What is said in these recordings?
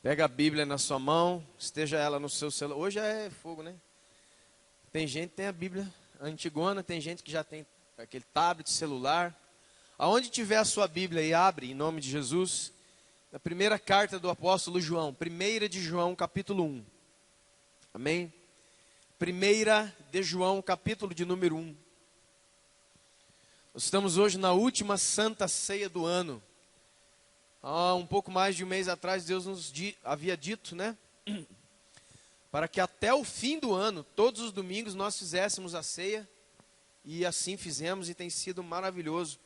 Pega a Bíblia na sua mão, esteja ela no seu celular. Hoje é fogo, né? Tem gente que tem a Bíblia antigona, tem gente que já tem aquele tablet, celular. Aonde tiver a sua Bíblia e abre, em nome de Jesus, na primeira carta do apóstolo João, 1 de João, capítulo 1. Amém? 1 de João, capítulo de número 1. Nós estamos hoje na última Santa Ceia do ano. Há um pouco mais de um mês atrás, Deus nos havia dito, né? Para que até o fim do ano, todos os domingos, nós fizéssemos a ceia. E assim fizemos e tem sido maravilhoso.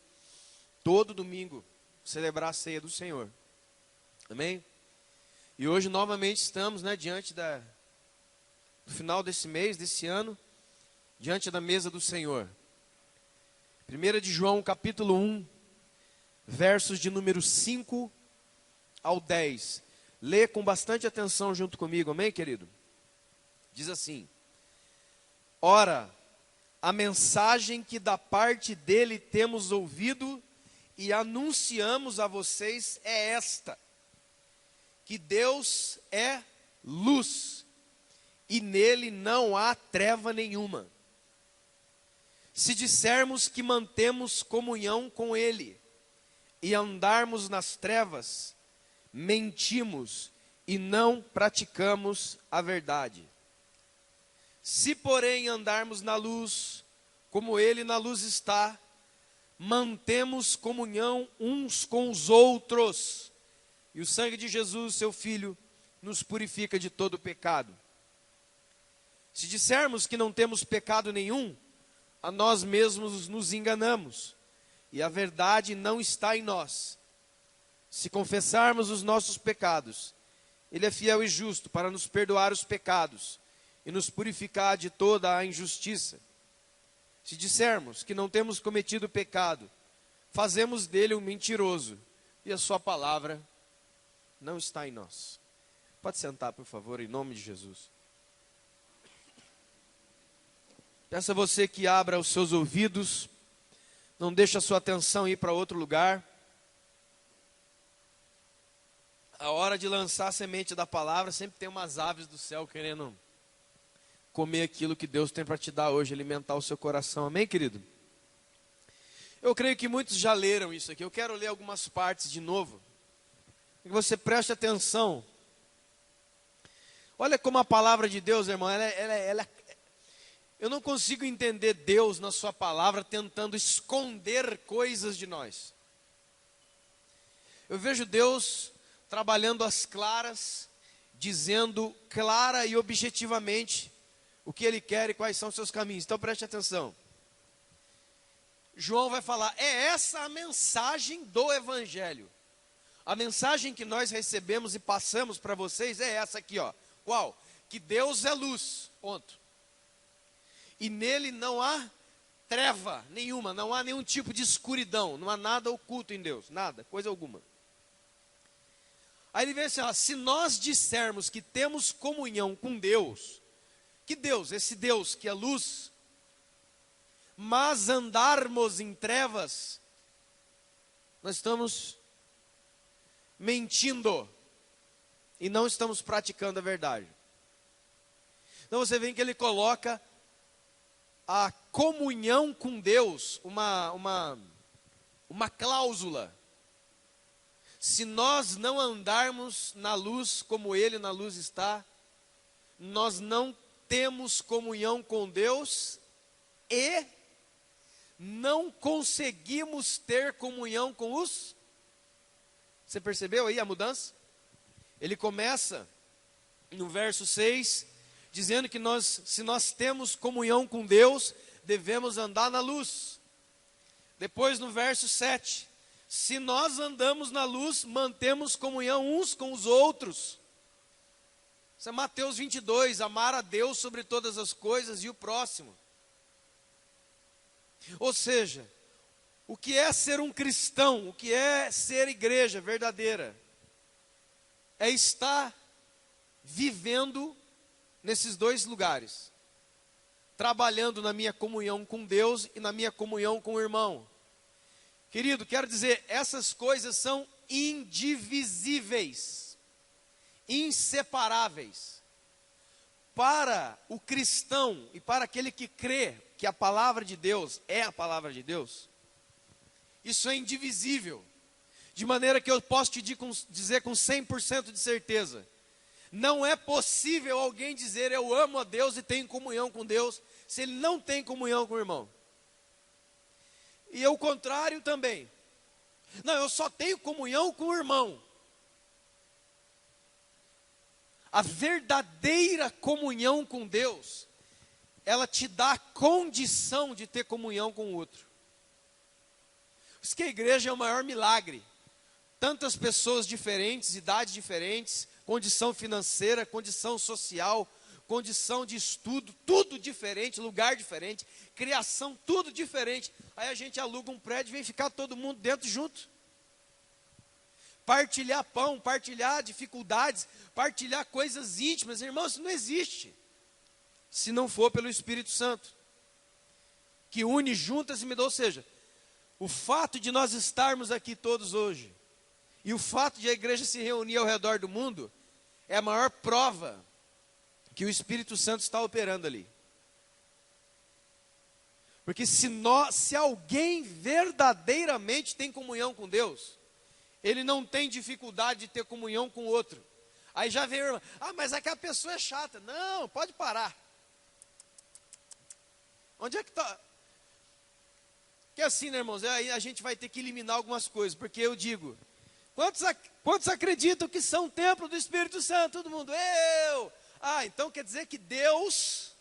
Todo domingo, celebrar a ceia do Senhor. Amém? E hoje novamente estamos, né, diante do final desse mês, desse ano, diante da mesa do Senhor. 1 de João, capítulo 1, versos de número 5 ao 10. Lê com bastante atenção junto comigo, amém, querido? Diz assim: Ora, a mensagem que da parte dele temos ouvido e anunciamos a vocês é esta: que Deus é luz, e nele não há treva nenhuma. Se dissermos que mantemos comunhão com ele, e andarmos nas trevas, mentimos e não praticamos a verdade. Se, porém, andarmos na luz, como ele na luz está, mantemos comunhão uns com os outros, e o sangue de Jesus, seu Filho, nos purifica de todo pecado. Se dissermos que não temos pecado nenhum, a nós mesmos nos enganamos, e a verdade não está em nós. Se confessarmos os nossos pecados, ele é fiel e justo para nos perdoar os pecados e nos purificar de toda a injustiça. Se dissermos que não temos cometido pecado, fazemos dele um mentiroso, e a sua palavra não está em nós. Pode sentar, por favor, em nome de Jesus. Peço a você que abra os seus ouvidos, não deixe a sua atenção ir para outro lugar. A hora de lançar a semente da palavra, sempre tem umas aves do céu querendo comer aquilo que Deus tem para te dar hoje, alimentar o seu coração. Amém, querido? Eu creio que muitos já leram isso aqui. Eu quero ler algumas partes de novo. Que você preste atenção. Olha como a palavra de Deus, irmão, eu não consigo entender Deus na sua palavra tentando esconder coisas de nós. Eu vejo Deus trabalhando às claras, dizendo clara e objetivamente o que Ele quer e quais são os seus caminhos. Então preste atenção. João vai falar, é essa a mensagem do Evangelho. A mensagem que nós recebemos e passamos para vocês é essa aqui, ó. Qual? Que Deus é luz, ponto. E nele não há treva nenhuma, não há nenhum tipo de escuridão, não há nada oculto em Deus, nada, coisa alguma. Aí ele vem assim, ó, se nós dissermos que temos comunhão com Deus, que Deus, esse Deus que é luz, mas andarmos em trevas, nós estamos mentindo e não estamos praticando a verdade. Então você vê que ele coloca a comunhão com Deus, uma cláusula. Se nós não andarmos na luz como ele na luz está, nós não temos comunhão com Deus e não conseguimos ter comunhão com os... Você percebeu aí a mudança? Ele começa no verso 6, dizendo que se nós temos comunhão com Deus, devemos andar na luz. Depois no verso 7, se nós andamos na luz, mantemos comunhão uns com os outros. Isso é Mateus 22, amar a Deus sobre todas as coisas e o próximo. Ou seja, o que é ser um cristão, o que é ser igreja verdadeira, é estar vivendo nesses dois lugares, trabalhando na minha comunhão com Deus e na minha comunhão com o irmão. Querido, quero dizer, essas coisas são indivisíveis. inseparáveis. Para o cristão e para aquele que crê que a palavra de Deus é a palavra de Deus, isso é indivisível. De maneira que eu posso te dizer com 100% de certeza, não é possível alguém dizer eu amo a Deus e tenho comunhão com Deus, se ele não tem comunhão com o irmão. E o contrário também. Não, eu só tenho comunhão com o irmão. A verdadeira comunhão com Deus, ela te dá a condição de ter comunhão com o outro. Por isso que a igreja é o maior milagre. Tantas pessoas diferentes, idades diferentes, condição financeira, condição social, condição de estudo, tudo diferente, lugar diferente, criação, tudo diferente. Aí a gente aluga um prédio e vem ficar todo mundo dentro junto. Partilhar pão, partilhar dificuldades, partilhar coisas íntimas. Irmãos, isso não existe. Se não for pelo Espírito Santo, que une juntas e me dá. Ou seja, o fato de nós estarmos aqui todos hoje, e o fato de a igreja se reunir ao redor do mundo, é a maior prova que o Espírito Santo está operando ali. Porque se alguém verdadeiramente tem comunhão com Deus, ele não tem dificuldade de ter comunhão com o outro. Aí já vem o irmão, mas aquela pessoa é chata. Não, pode parar. Onde é que está? Que assim, né, irmãos, aí a gente vai ter que eliminar algumas coisas, porque eu digo, quantos acreditam que são o templo do Espírito Santo? Todo mundo, eu. Então quer dizer que Deus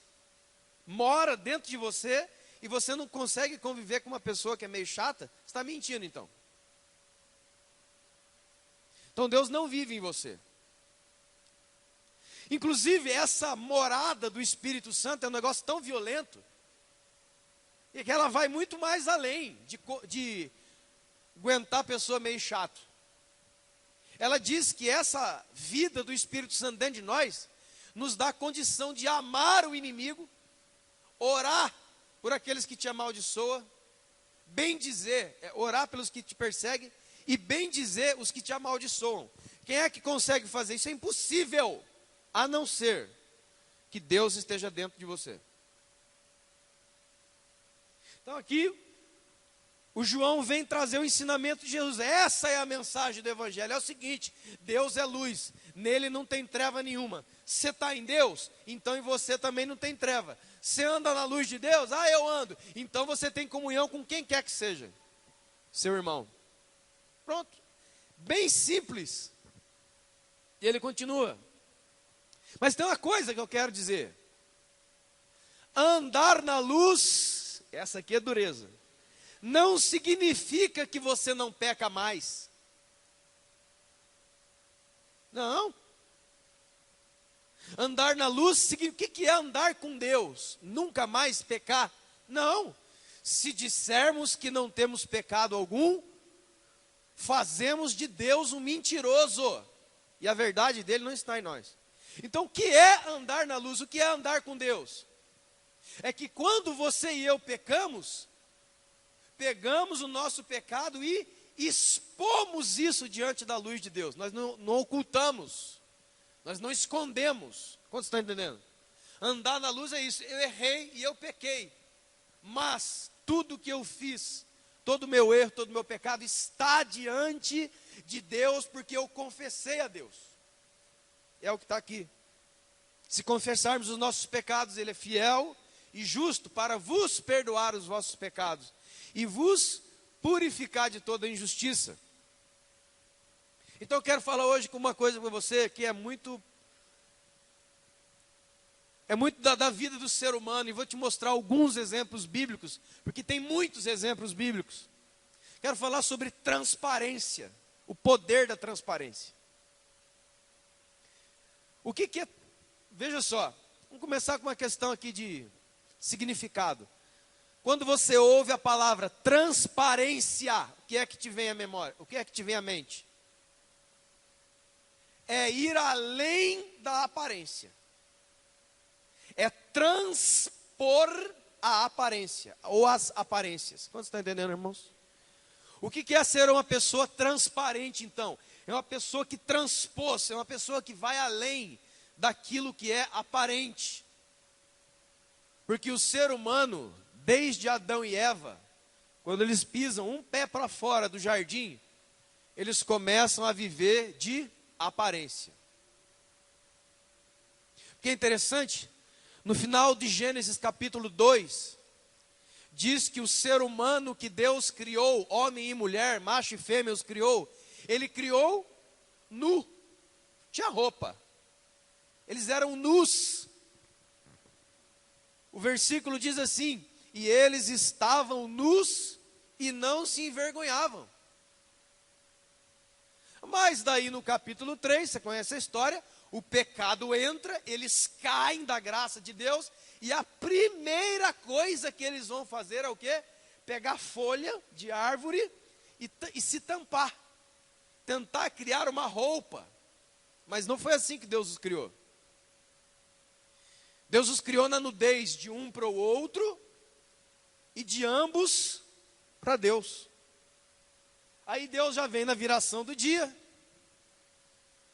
mora dentro de você e você não consegue conviver com uma pessoa que é meio chata? Você está mentindo então. Então Deus não vive em você. Inclusive essa morada do Espírito Santo é um negócio tão violento, e que ela vai muito mais além de aguentar a pessoa meio chato. Ela diz que essa vida do Espírito Santo dentro de nós nos dá a condição de amar o inimigo, orar por aqueles que te amaldiçoam, orar pelos que te perseguem e bem dizer os que te amaldiçoam. Quem é que consegue fazer isso? É impossível, a não ser que Deus esteja dentro de você. Então aqui, o João vem trazer o ensinamento de Jesus. Essa é a mensagem do Evangelho. É o seguinte, Deus é luz, nele não tem treva nenhuma. Você está em Deus, então em você também não tem treva. Você anda na luz de Deus? Eu ando. Então você tem comunhão com quem quer que seja, seu irmão. Pronto, bem simples. E ele continua. Mas tem uma coisa que eu quero dizer. Andar na luz, essa aqui é dureza, não significa que você não peca mais. Não. Andar na luz, o que é andar com Deus? Nunca mais pecar? Não. Se dissermos que não temos pecado algum, fazemos de Deus um mentiroso, e a verdade dele não está em nós. Então o que é andar na luz? O que é andar com Deus? É que quando você e eu pecamos, pegamos o nosso pecado e expomos isso diante da luz de Deus. Nós não ocultamos, nós não escondemos. Quantos estão entendendo? Andar na luz é isso. Eu errei e eu pequei, mas tudo que eu fiz, todo o meu erro, todo o meu pecado está diante de Deus, porque eu confessei a Deus. É o que está aqui. Se confessarmos os nossos pecados, Ele é fiel e justo para vos perdoar os vossos pecados e vos purificar de toda injustiça. Então eu quero falar hoje com uma coisa para você que é muito da vida do ser humano, e vou te mostrar alguns exemplos bíblicos, porque tem muitos exemplos bíblicos. Quero falar sobre transparência, o poder da transparência. O que é? Veja só, vamos começar com uma questão aqui de significado. Quando você ouve a palavra transparência, o que é que te vem à memória? O que é que te vem à mente? É ir além da aparência. É transpor a aparência, ou as aparências. Quantos estão entendendo, irmãos? O que é ser uma pessoa transparente, então? é uma pessoa que transpôs, é uma pessoa que vai além daquilo que é aparente. Porque o ser humano, desde Adão e Eva, quando eles pisam um pé para fora do jardim, eles começam a viver de aparência. O que é interessante, no final de Gênesis capítulo 2, diz que o ser humano que Deus criou, homem e mulher, macho e fêmea os criou, ele criou nu, tinha roupa, eles eram nus. O versículo diz assim: e eles estavam nus e não se envergonhavam. Mas daí no capítulo 3, você conhece a história, o pecado entra, eles caem da graça de Deus, e a primeira coisa que eles vão fazer é o quê? Pegar folha de árvore e se tampar, tentar criar uma roupa. Mas não foi assim que Deus os criou. Deus os criou na nudez de um para o outro e de ambos para Deus. Aí Deus já vem na viração do dia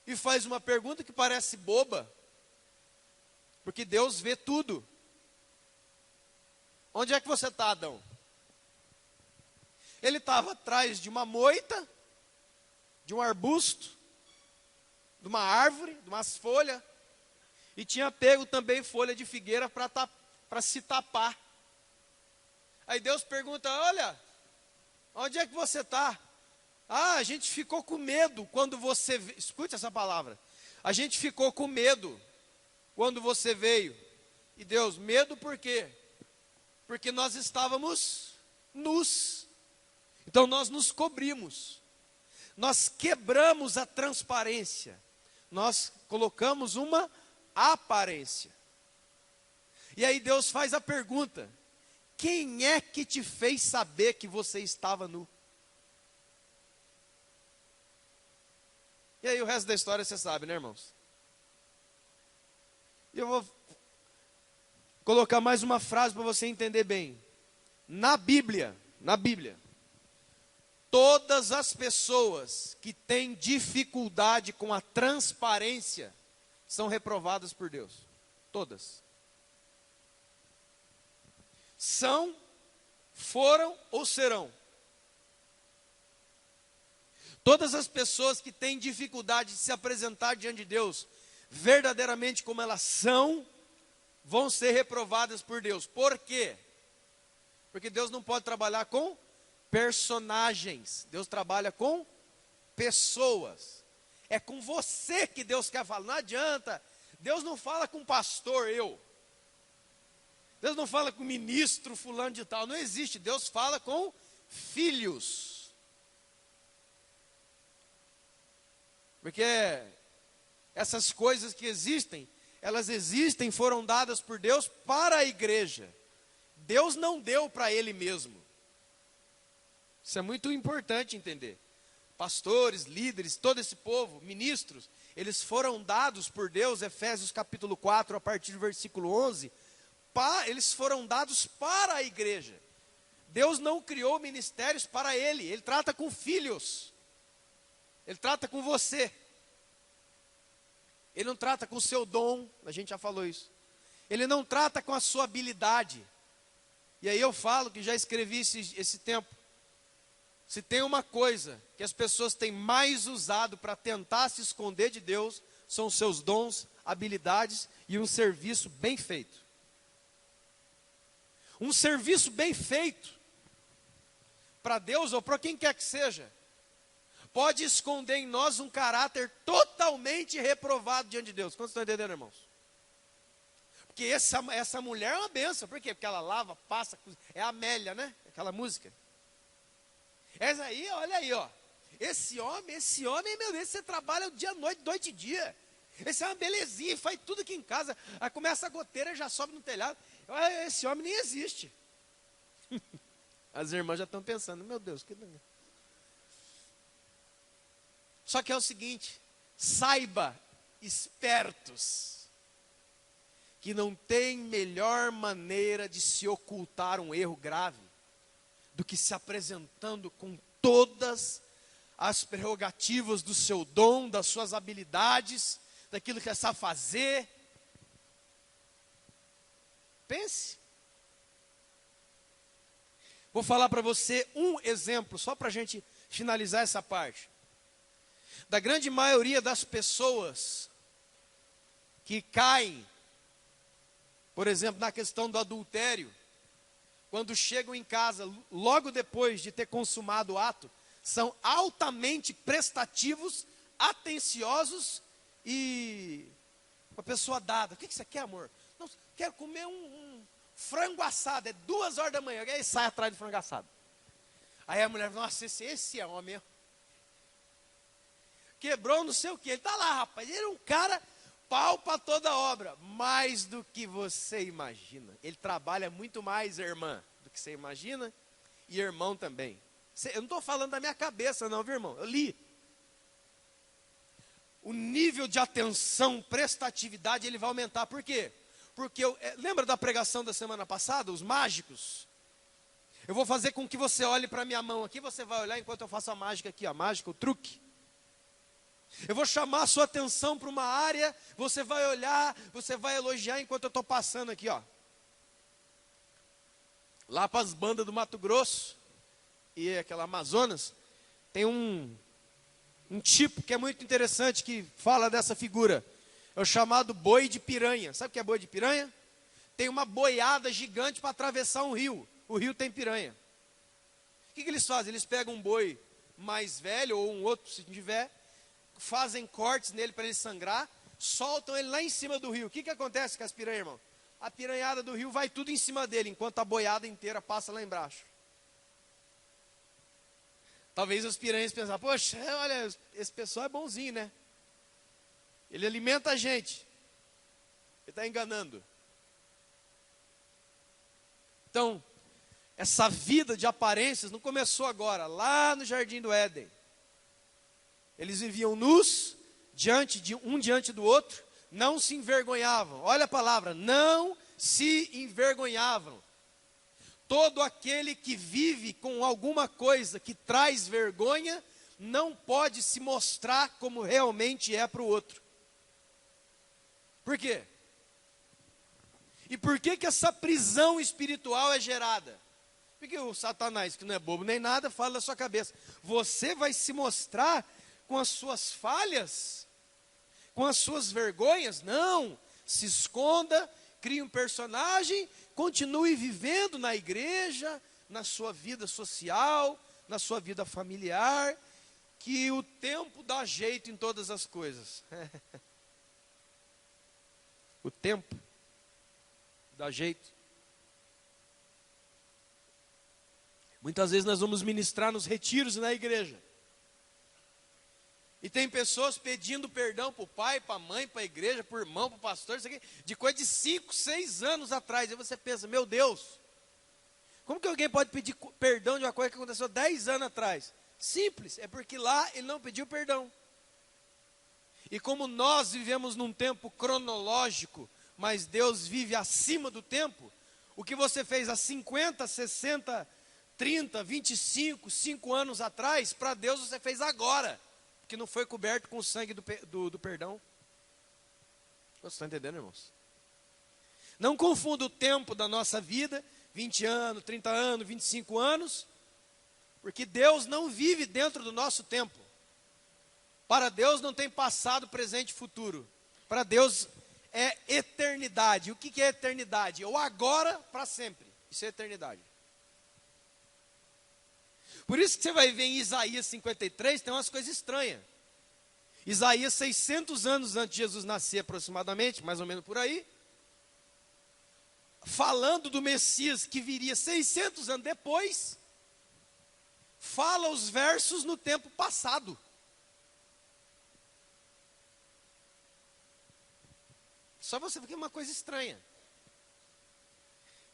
e faz uma pergunta que parece boba, porque Deus vê tudo. Onde é que você está, Adão? Ele estava atrás de uma moita, de um arbusto, de uma árvore, de umas folhas, e tinha pego também folha de figueira para se tapar. Aí Deus pergunta: olha, onde é que você está? Ah, a gente ficou com medo quando você veio. Escute essa palavra. A gente ficou com medo quando você veio. E Deus, medo por quê? Porque nós estávamos nus. Então nós nos cobrimos. Nós quebramos a transparência. Nós colocamos uma aparência. E aí Deus faz a pergunta: quem é que te fez saber que você estava nu? E aí o resto da história você sabe, né, irmãos? E eu vou colocar mais uma frase para você entender bem. Na Bíblia, todas as pessoas que têm dificuldade com a transparência são reprovadas por Deus. Todas. São, foram ou serão. Todas as pessoas que têm dificuldade de se apresentar diante de Deus, verdadeiramente como elas são, vão ser reprovadas por Deus. Por quê? Porque Deus não pode trabalhar com personagens. Deus trabalha com pessoas. É com você que Deus quer falar. Não adianta. Deus não fala com pastor, eu. Deus não fala com ministro fulano de tal. Não existe. Deus fala com filhos. Porque essas coisas que existem, elas existem, foram dadas por Deus para a igreja. Deus não deu para Ele mesmo. Isso é muito importante entender. Pastores, líderes, todo esse povo, ministros, eles foram dados por Deus, Efésios capítulo 4, a partir do versículo 11, eles foram dados para a igreja. Deus não criou ministérios para Ele, Ele trata com filhos. Ele trata com você. Ele não trata com o seu dom, a gente já falou isso. Ele não trata com a sua habilidade. E aí eu falo, que já escrevi esse tempo. Se tem uma coisa que as pessoas têm mais usado para tentar se esconder de Deus, são os seus dons, habilidades e um serviço bem feito. Um serviço bem feito, para Deus ou para quem quer que seja, pode esconder em nós um caráter totalmente reprovado diante de Deus. Quantos estão entendendo, irmãos? Porque essa mulher é uma benção. Por quê? Porque ela lava, passa, é a Amélia, né? Aquela música. Essa aí, olha aí, ó. Esse homem, meu Deus, você trabalha dia, noite e dia. Esse é uma belezinha, faz tudo aqui em casa. Aí começa a goteira e já sobe no telhado. Esse homem nem existe. As irmãs já estão pensando, meu Deus, que... Só que é o seguinte, saiba, espertos, que não tem melhor maneira de se ocultar um erro grave do que se apresentando com todas as prerrogativas do seu dom, das suas habilidades, daquilo que sabe fazer. Pense. Vou falar para você um exemplo, só para a gente finalizar essa parte. Da grande maioria das pessoas que caem, por exemplo, na questão do adultério, quando chegam em casa, logo depois de ter consumado o ato, são altamente prestativos, atenciosos e uma pessoa dada. O que você quer, amor? Não, quero comer um frango assado, é 2 horas da manhã, aí sai atrás do frango assado. Aí a mulher, nossa, esse é homem. Quebrou não sei o que, ele está lá, rapaz, ele é um cara pau para toda obra, mais do que você imagina. Ele trabalha muito mais, irmã, do que você imagina, e irmão também. Eu não estou falando da minha cabeça não, viu, irmão? Eu li. O nível de atenção, prestatividade, ele vai aumentar. Por quê? Porque, lembra da pregação da semana passada, os mágicos? Eu vou fazer com que você olhe para a minha mão aqui, você vai olhar enquanto eu faço a mágica aqui, a mágica, o truque. Eu vou chamar a sua atenção para uma área, você vai olhar, você vai elogiar enquanto eu estou passando aqui, ó. Lá para as bandas do Mato Grosso e aquela Amazonas, tem um tipo que é muito interessante, que fala dessa figura. É o chamado boi de piranha. Sabe o que é boi de piranha? Tem uma boiada gigante para atravessar um rio. O rio tem piranha. O que eles fazem? Eles pegam um boi mais velho, ou um outro, se tiver, fazem cortes nele para ele sangrar, soltam ele lá em cima do rio. O que acontece com as piranhas, irmão? A piranhada do rio vai tudo em cima dele, enquanto a boiada inteira passa lá embaixo. Talvez os piranhas pensam, poxa, olha, esse pessoal é bonzinho, né? Ele alimenta a gente. Ele está enganando. Então, essa vida de aparências não começou agora, lá no Jardim do Éden. Eles viviam nus, diante do outro, não se envergonhavam. Olha a palavra, não se envergonhavam. Todo aquele que vive com alguma coisa que traz vergonha, não pode se mostrar como realmente é para o outro. Por quê? E por que essa prisão espiritual é gerada? Porque o Satanás, que não é bobo nem nada, fala na sua cabeça, você vai se mostrar com as suas falhas, com as suas vergonhas? Não, se esconda, crie um personagem, continue vivendo na igreja, na sua vida social, na sua vida familiar, que o tempo dá jeito em todas as coisas. O tempo dá jeito. Muitas vezes nós vamos ministrar nos retiros na igreja. E tem pessoas pedindo perdão para o pai, para a mãe, para a igreja, para o irmão, para o pastor, isso aqui, de coisa de 5, 6 anos atrás. E você pensa, meu Deus, como que alguém pode pedir perdão de uma coisa que aconteceu 10 anos atrás? Simples, é porque lá ele não pediu perdão. E como nós vivemos num tempo cronológico, mas Deus vive acima do tempo, o que você fez há 50, 60, 30, 25, 5 anos atrás, para Deus você fez agora. Que não foi coberto com o sangue do perdão. Vocês estão entendendo, irmãos? Não confunda o tempo da nossa vida, 20 anos, 30 anos, 25 anos, porque Deus não vive dentro do nosso tempo. Para Deus não tem passado, presente e futuro. Para Deus é eternidade. O que é eternidade? É o agora para sempre. Isso é eternidade. Por isso que você vai ver em Isaías 53, tem umas coisas estranhas. Isaías, 600 anos antes de Jesus nascer aproximadamente, mais ou menos por aí, falando do Messias que viria 600 anos depois, fala os versos no tempo passado. Só você vê que é uma coisa estranha.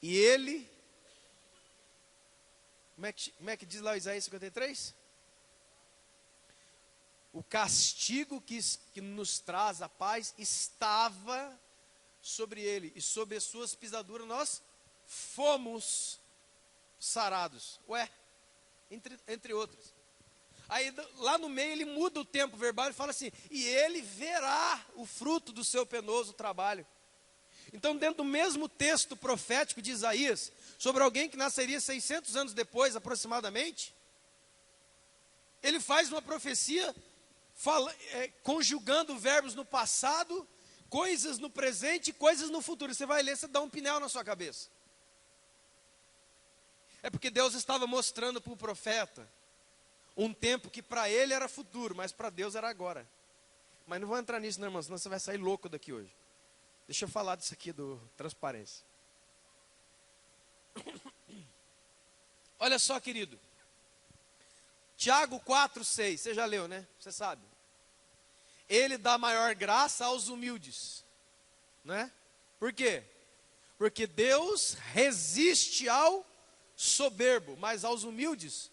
E ele... Como é que diz lá o Isaías 53? O castigo que nos traz a paz estava sobre ele, e sobre as suas pisaduras nós fomos sarados. Ué, entre outros. Aí lá no meio ele muda o tempo verbal e fala assim: e ele verá o fruto do seu penoso trabalho. Então, dentro do mesmo texto profético de Isaías, sobre alguém que nasceria 600 anos depois, aproximadamente, ele faz uma profecia conjugando verbos no passado, coisas no presente e coisas no futuro. Você vai ler, você dá um pinel na sua cabeça. É porque Deus estava mostrando para o profeta um tempo que para ele era futuro, mas para Deus era agora. Mas não vou entrar nisso, não, irmão, senão você vai sair louco daqui hoje. Deixa eu falar disso aqui do transparência. Olha só, querido. Tiago 4:6, você já leu, né? Você sabe. Ele dá maior graça aos humildes, né? Por quê? Porque Deus resiste ao soberbo, mas aos humildes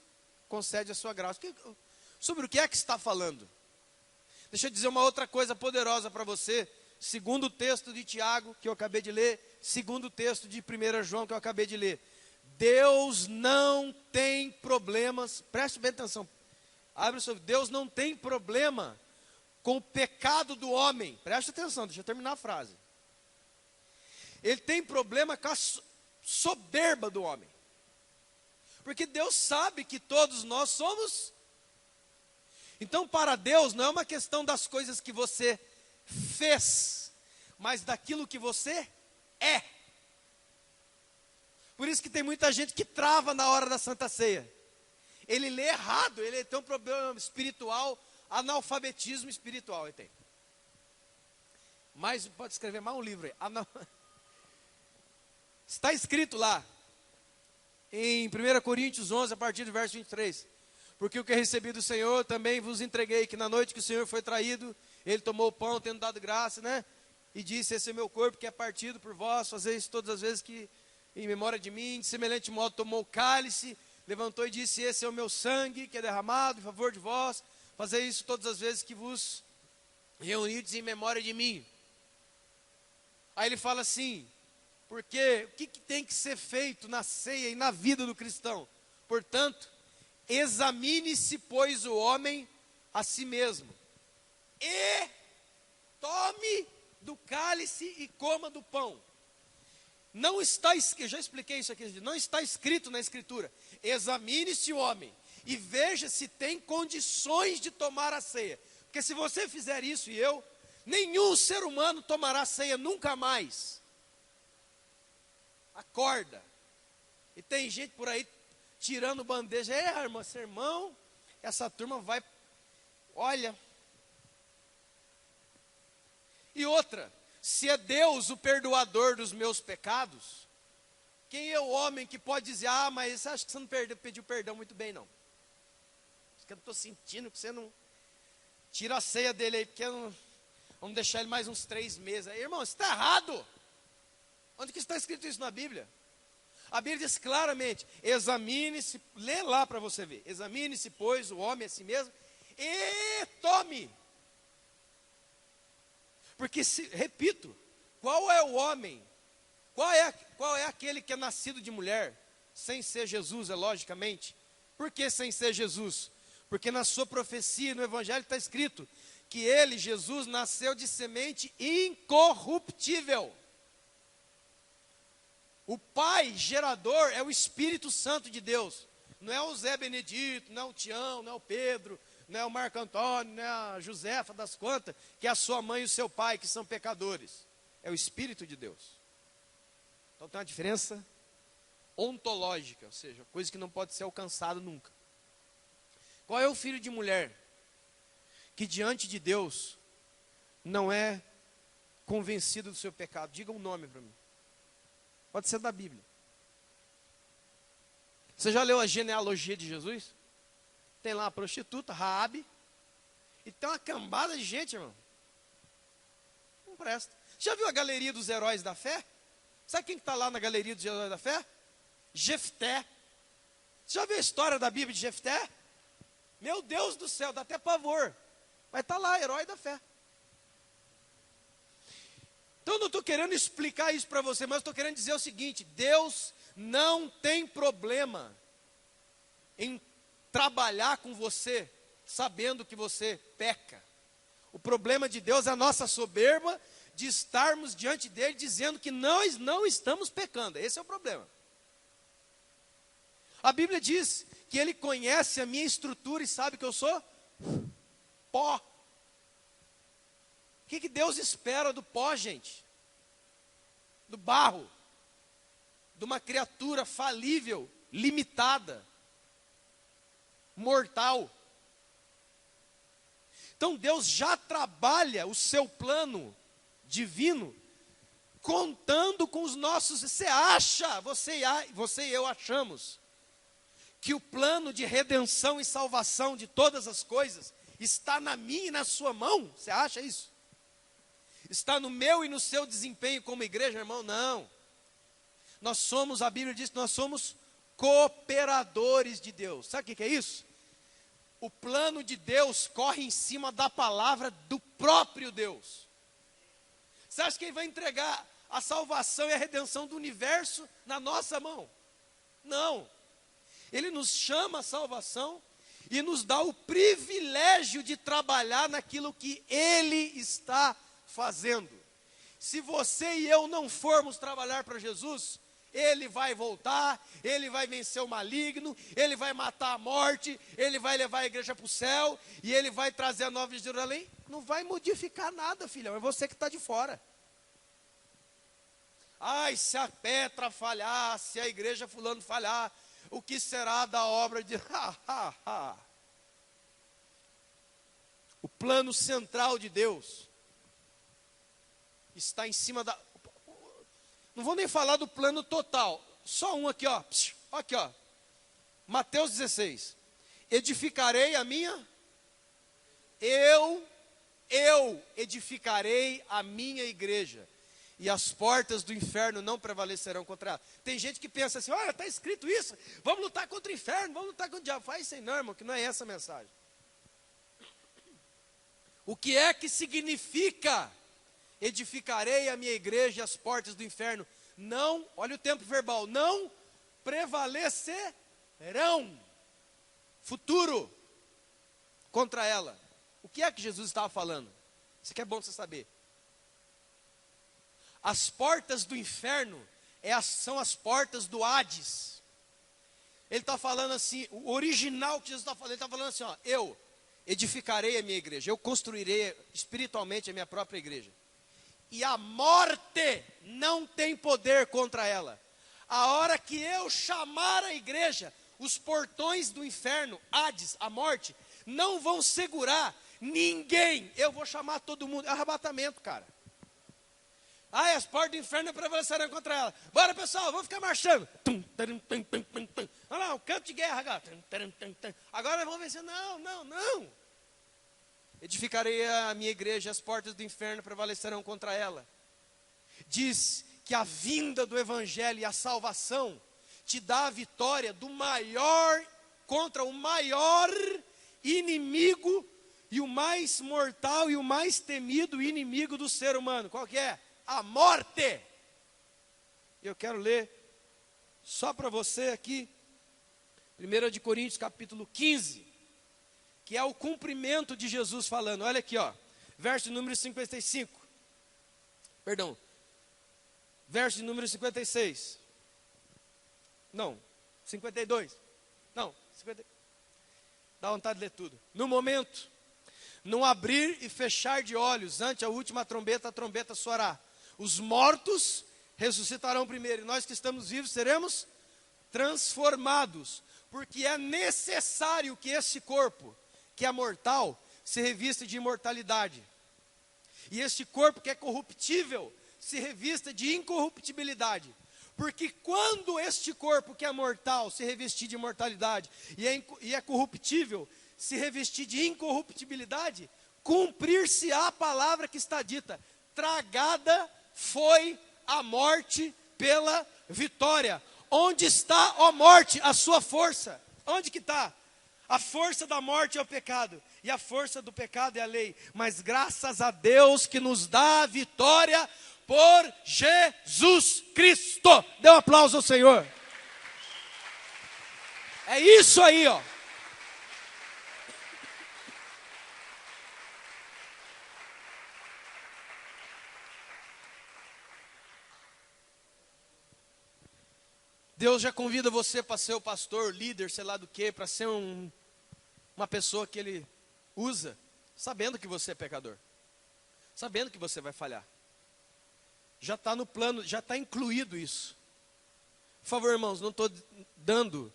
concede a sua graça. Sobre o que é que está falando? Deixa eu dizer uma outra coisa poderosa para você. Segundo o texto de Tiago, que eu acabei de ler, segundo o texto de 1 João, que eu acabei de ler. Deus não tem problemas, preste bem atenção, abre o seu, Deus não tem problema com o pecado do homem. Preste atenção, deixa eu terminar a frase. Ele tem problema com a soberba do homem. Porque Deus sabe que todos nós somos. Então, para Deus, não é uma questão das coisas que você fez, mas daquilo que você é. Por isso que tem muita gente que trava na hora da Santa Ceia. Ele lê errado, ele tem um problema espiritual, analfabetismo espiritual, ele tem. Mas pode escrever mais um livro aí. Está escrito lá, em 1 Coríntios 11, a partir do verso 23. Porque o que recebi do Senhor também vos entreguei, que na noite que o Senhor foi traído, ele tomou o pão, tendo dado graça, né? E disse: esse é meu corpo que é partido por vós, fazer isso todas as vezes que, em memória de mim. De semelhante modo tomou o cálice, levantou e disse: esse é o meu sangue que é derramado em favor de vós, fazer isso todas as vezes que vos reunides em memória de mim. Aí ele fala assim, porque o que tem que ser feito na ceia e na vida do cristão? Portanto, examine-se, pois, o homem a si mesmo, e tome do cálice e coma do pão. Não está, eu já expliquei isso aqui, não está escrito na Escritura: examine-se o homem e veja se tem condições de tomar a ceia. Porque se você fizer isso e eu, nenhum ser humano tomará ceia nunca mais. Acorda. E tem gente por aí tirando bandeja. Irmão, sermão, essa turma vai, olha. E outra, se é Deus o perdoador dos meus pecados, quem é o homem que pode dizer: ah, mas você acha que você não pediu perdão muito bem, não? Acho que eu estou sentindo que você não tira a ceia dele aí, porque vamos deixar ele mais uns 3 meses. Aí, irmão, isso está errado. Onde que está escrito isso na Bíblia? A Bíblia diz claramente: examine-se, lê lá para você ver. Examine-se, pois, o homem a si mesmo e tome. Porque, repito, qual é o homem? Qual é aquele que é nascido de mulher? Sem ser Jesus, logicamente. Por que sem ser Jesus? Porque na sua profecia, no Evangelho, está escrito que ele, Jesus, nasceu de semente incorruptível. O Pai gerador é o Espírito Santo de Deus. Não é o Zé Benedito, não é o Tião, não é o Pedro, não é o Marco Antônio, não é a Josefa das Quantas, que é a sua mãe e o seu pai, que são pecadores. É o Espírito de Deus. Então tem uma diferença ontológica, ou seja, coisa que não pode ser alcançada nunca. Qual é o filho de mulher que diante de Deus não é convencido do seu pecado? Diga um nome para mim. Pode ser da Bíblia. Você já leu a genealogia de Jesus? Tem lá a prostituta, Raabe, e tem uma cambada de gente, irmão. Não presta. Já viu a galeria dos heróis da fé? Sabe quem está lá na galeria dos heróis da fé? Jefté. Você já viu a história da Bíblia de Jefté? Meu Deus do céu, dá até pavor. Mas está lá, herói da fé. Então eu não estou querendo explicar isso para você, mas estou querendo dizer o seguinte: Deus não tem problema em trabalhar com você sabendo que você peca. O problema de Deus é a nossa soberba de estarmos diante dele dizendo que nós não estamos pecando. Esse é o problema. A Bíblia diz que ele conhece a minha estrutura e sabe que eu sou pó. O que Deus espera do pó, gente? Do barro. De uma criatura falível, limitada, mortal. Então Deus já trabalha o seu plano divino, contando com os nossos. Você acha, você e eu achamos, que o plano de redenção e salvação de todas as coisas está na minha e na sua mão? Você acha isso? Está no meu e no seu desempenho como igreja, irmão? Não. Nós somos, a Bíblia diz que nós somos cooperadores de Deus. Sabe o que é isso? O plano de Deus corre em cima da palavra do próprio Deus. Você acha que ele vai entregar a salvação e a redenção do universo na nossa mão? Não. Ele nos chama a salvação e nos dá o privilégio de trabalhar naquilo que ele está fazendo. Se você e eu não formos trabalhar para Jesus, ele vai voltar, ele vai vencer o maligno, ele vai matar a morte, ele vai levar a igreja para o céu, e ele vai trazer a nova Jerusalém. Não vai modificar nada, filhão, é você que está de fora. Ai, se a Petra falhar, se a igreja fulano falhar, o que será da obra de... O plano central de Deus está em cima da... Não vou nem falar do plano total. Só um aqui, ó. Aqui, ó. Mateus 16. Edificarei a minha... Eu edificarei a minha igreja. E as portas do inferno não prevalecerão contra ela. Tem gente que pensa assim, olha, está escrito isso. Vamos lutar contra o inferno, vamos lutar contra o diabo. Faz isso aí não, irmão, que não é essa a mensagem. O que é que significa... Edificarei a minha igreja e as portas do inferno não, olha o tempo verbal, não prevalecerão. Futuro contra ela. O que é que Jesus estava falando? Isso aqui é bom você saber. As portas do inferno são as portas do Hades. Ele está falando assim, o original que Jesus está falando, ele está falando assim, ó, eu edificarei a minha igreja, eu construirei espiritualmente a minha própria igreja. E a morte não tem poder contra ela. A hora que eu chamar a igreja, os portões do inferno, Hades, a morte, não vão segurar ninguém. Eu vou chamar todo mundo. É arrebatamento, cara. As portas do inferno prevalecerão contra ela. Bora, pessoal, vamos ficar marchando. Olha lá, um campo de guerra agora. Agora nós vamos vencer. Não. Edificarei a minha igreja, as portas do inferno prevalecerão contra ela. Diz que a vinda do evangelho e a salvação te dá a vitória do maior contra o maior inimigo e o mais mortal e o mais temido inimigo do ser humano. Qual que é? A morte. Eu quero ler só para você aqui 1 de Coríntios capítulo 15. Que é o cumprimento de Jesus falando. Olha aqui, ó. Verso número 55. Perdão. Verso número 56. Não. 52. Não. 50. Dá vontade de ler tudo. No momento, num abrir e fechar de olhos, ante a última trombeta, a trombeta soará. Os mortos ressuscitarão primeiro. E nós que estamos vivos seremos transformados. Porque é necessário que esse corpo, que é mortal, se revista de imortalidade. E este corpo que é corruptível, se revista de incorruptibilidade. Porque quando este corpo que é mortal se revestir de imortalidade e é corruptível, se revestir de incorruptibilidade, cumprir-se-á a palavra que está dita: tragada foi a morte pela vitória. Onde está, ó morte, a sua força? Onde que está? A força da morte é o pecado, e a força do pecado é a lei. Mas graças a Deus que nos dá a vitória por Jesus Cristo. Dê um aplauso ao Senhor. É isso aí, ó. Deus já convida você para ser o pastor, líder, sei lá do que, para ser uma pessoa que Ele usa, sabendo que você é pecador, sabendo que você vai falhar. Já está no plano, já está incluído isso. Por favor, irmãos, não estou dando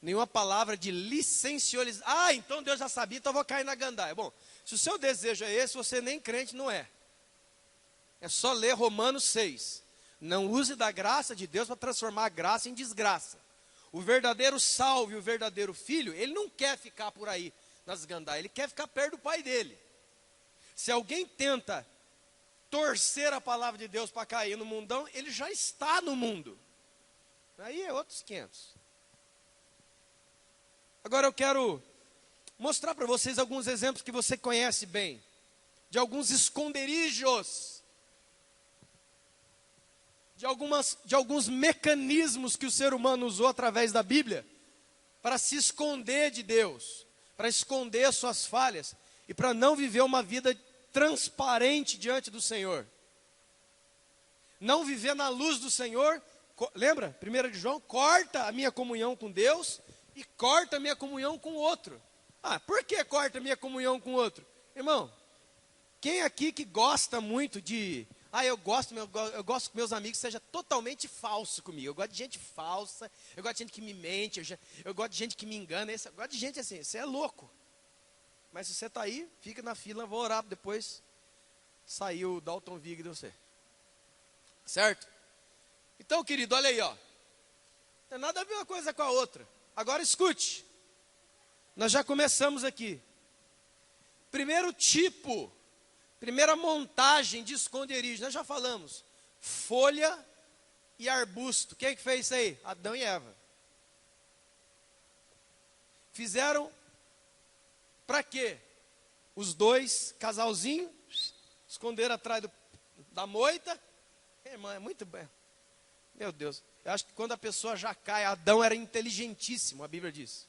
nenhuma palavra de licenciolizar. Ah, então Deus já sabia, então eu vou cair na gandaia. Bom, se o seu desejo é esse, você nem crente não é. É só ler Romanos 6. Não use da graça de Deus para transformar a graça em desgraça. O verdadeiro salvo e o verdadeiro filho, ele não quer ficar por aí nas gandaias, ele quer ficar perto do pai dele. Se alguém tenta torcer a palavra de Deus para cair no mundão, ele já está no mundo. Aí é outros 500. Agora eu quero mostrar para vocês alguns exemplos que você conhece bem, de alguns esconderijos, de alguns mecanismos que o ser humano usou através da Bíblia para se esconder de Deus, para esconder suas falhas e para não viver uma vida transparente diante do Senhor. Não viver na luz do Senhor, lembra? 1 de João, corta a minha comunhão com Deus e corta a minha comunhão com o outro. Ah, por que corta a minha comunhão com o outro? Irmão, quem aqui que gosta muito de... Ah, eu gosto que meus amigos sejam totalmente falsos comigo. Eu gosto de gente falsa, eu gosto de gente que me mente, eu gosto de gente que me engana. Eu gosto de gente assim, você é louco. Mas se você está aí, fica na fila, vou orar depois. Saiu o Dalton Vig de você. Certo? Então, querido, olha aí, ó. Não tem nada a ver uma coisa com a outra. Agora escute. Nós já começamos aqui. Primeiro tipo, primeira montagem de esconderijo, nós já falamos. Folha e arbusto. Quem é que fez isso aí? Adão e Eva. Fizeram para quê? Os dois, casalzinho, esconderam atrás da moita. Irmã, é muito bem. Meu Deus, eu acho que quando a pessoa já cai, Adão era inteligentíssimo, a Bíblia diz.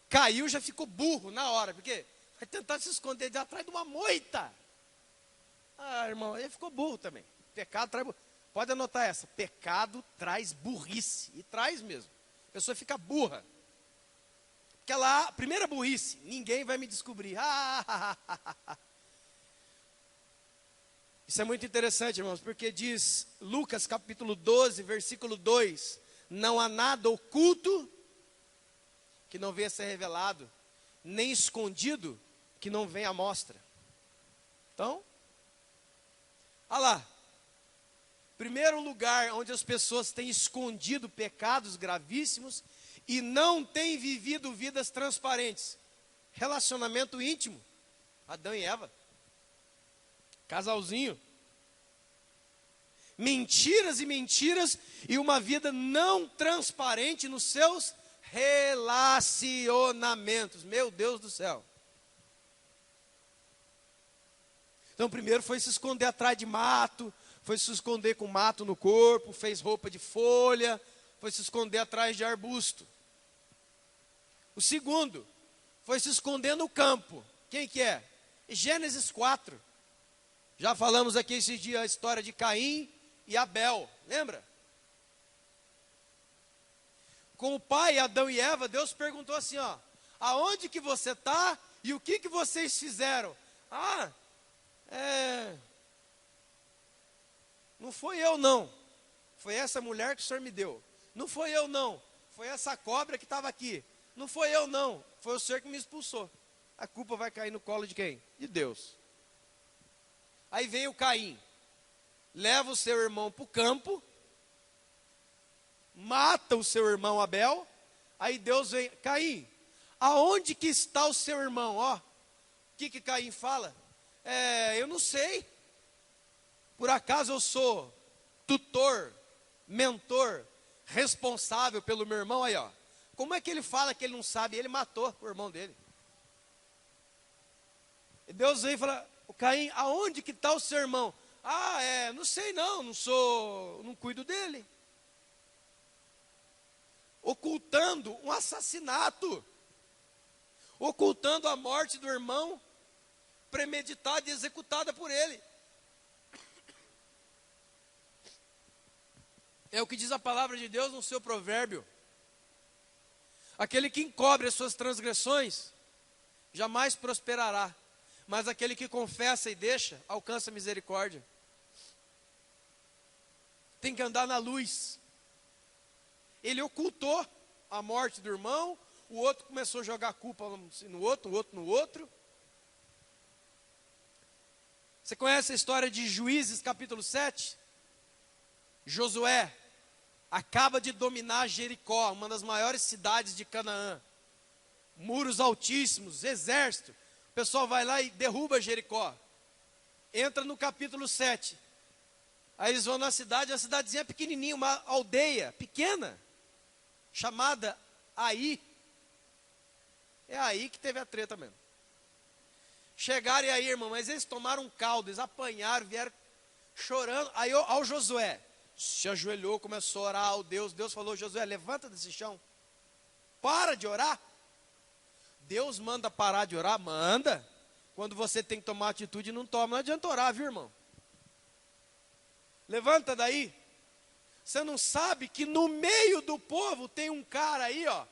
Caiu, já ficou burro na hora, porque vai tentar se esconder de atrás de uma moita. Ah, irmão, ele ficou burro também. Pecado traz burrice. Pode anotar essa. Pecado traz burrice. E traz mesmo. A pessoa fica burra. Aquela primeira burrice, ninguém vai me descobrir. Isso é muito interessante, irmãos, porque diz Lucas capítulo 12, versículo 2: não há nada oculto que não venha a ser revelado, nem escondido que não venha à mostra. Então, olha lá. Primeiro lugar onde as pessoas têm escondido pecados gravíssimos e não têm vivido vidas transparentes. Relacionamento íntimo. Adão e Eva. Casalzinho. Mentiras e mentiras e uma vida não transparente nos seus relacionamentos. Meu Deus do céu. Então primeiro foi se esconder atrás de mato, foi se esconder com mato no corpo, fez roupa de folha, foi se esconder atrás de arbusto. O segundo foi se esconder no campo. Quem que é? Gênesis 4. Já falamos aqui esse dia a história de Caim e Abel, lembra? Com o pai Adão e Eva, Deus perguntou assim, ó: aonde que você está e o que vocês fizeram? Não foi eu não, foi essa mulher que o Senhor me deu. Não foi eu não, foi essa cobra que estava aqui. Não foi eu não, foi o Senhor que me expulsou. A culpa vai cair no colo de quem? De Deus. Aí vem o Caim, leva o seu irmão para o campo, mata o seu irmão Abel. Aí Deus vem: Caim, aonde que está o seu irmão? Ó, o que Caim fala? Eu não sei. Por acaso eu sou tutor, mentor, responsável pelo meu irmão? Aí, ó. Como é que ele fala que ele não sabe? Ele matou o irmão dele. E Deus vem e fala: o Caim, aonde que está o seu irmão? Não sei não cuido dele. Ocultando um assassinato, ocultando a morte do irmão, premeditada e executada por ele. É o que diz a palavra de Deus no seu provérbio. Aquele que encobre as suas transgressões jamais prosperará, mas aquele que confessa e deixa alcança misericórdia. Tem que andar na luz. Ele ocultou a morte do irmão, o outro começou a jogar a culpa no outro, o outro no outro. Você conhece a história de Juízes capítulo 7? Josué acaba de dominar Jericó, uma das maiores cidades de Canaã. Muros altíssimos, exército. O pessoal vai lá e derruba Jericó. Entra no capítulo 7. Aí eles vão na cidade, a cidadezinha pequenininha, uma aldeia pequena, chamada Ai. É aí que teve a treta mesmo. Chegaram e aí, irmão, mas eles tomaram um caldo, eles apanharam, vieram chorando. Aí ao Josué, se ajoelhou, começou a orar ao Deus. Deus falou: Josué, levanta desse chão. Para de orar. Deus manda parar de orar? Manda. Quando você tem que tomar atitude, não toma. Não adianta orar, viu, irmão? Levanta daí. Você não sabe que no meio do povo tem um cara aí, ó,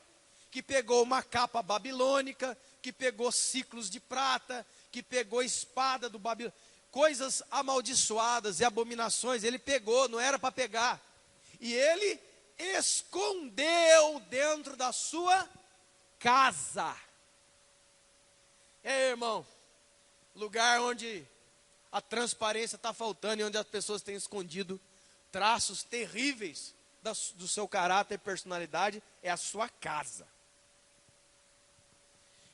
que pegou uma capa babilônica, que pegou ciclos de prata, que pegou espada do Babilônia, coisas amaldiçoadas e abominações, ele pegou, não era para pegar. E ele escondeu dentro da sua casa. Irmão, lugar onde a transparência está faltando e onde as pessoas têm escondido traços terríveis do seu caráter e personalidade, é a sua casa.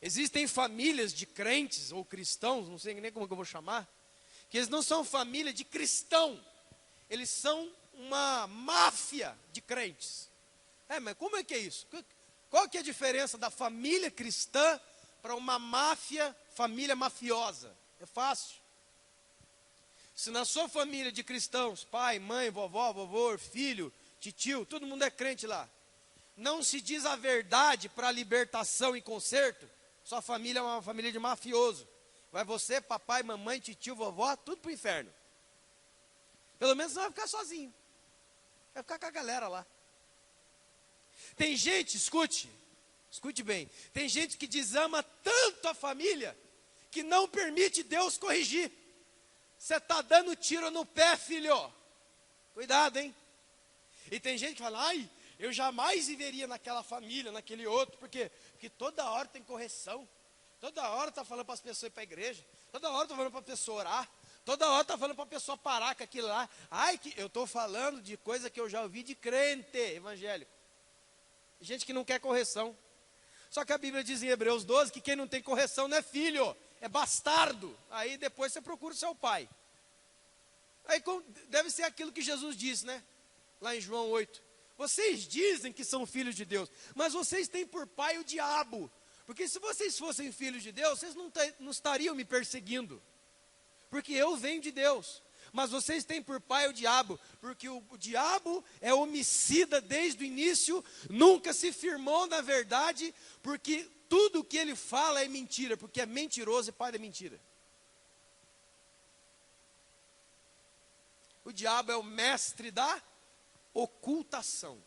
Existem famílias de crentes ou cristãos, não sei nem como que eu vou chamar, que eles não são família de cristão, eles são uma máfia de crentes. Mas como é que é isso? Qual que é a diferença da família cristã para uma máfia, família mafiosa? É fácil. Se na sua família de cristãos, pai, mãe, vovó, vovô, filho, titio, todo mundo é crente lá, não se diz a verdade para libertação e conserto, sua família é uma família de mafioso. Vai você, papai, mamãe, titio, vovó, tudo para o inferno. Pelo menos não vai ficar sozinho. Vai ficar com a galera lá. Tem gente, escute bem, tem gente que desama tanto a família, que não permite Deus corrigir. Você está dando tiro no pé, filho. Cuidado, hein? E tem gente que fala: ai, eu jamais viveria naquela família, naquele outro, porque toda hora tem correção, toda hora está falando para as pessoas ir para a igreja, toda hora está falando para a pessoa orar, toda hora está falando para a pessoa parar com aquilo lá. Ai, que eu estou falando de coisa que eu já ouvi de crente evangélico, gente que não quer correção. Só que a Bíblia diz em Hebreus 12 que quem não tem correção não é filho, é bastardo. Aí depois você procura o seu pai. Aí deve ser aquilo que Jesus disse, né? Lá em João 8. Vocês dizem que são filhos de Deus, mas vocês têm por pai o diabo. Porque se vocês fossem filhos de Deus, vocês não estariam me perseguindo. Porque eu venho de Deus. Mas vocês têm por pai o diabo, porque o diabo é homicida desde o início, nunca se firmou na verdade, porque tudo o que ele fala é mentira, porque é mentiroso e pai da mentira. O diabo é o mestre da ocultação.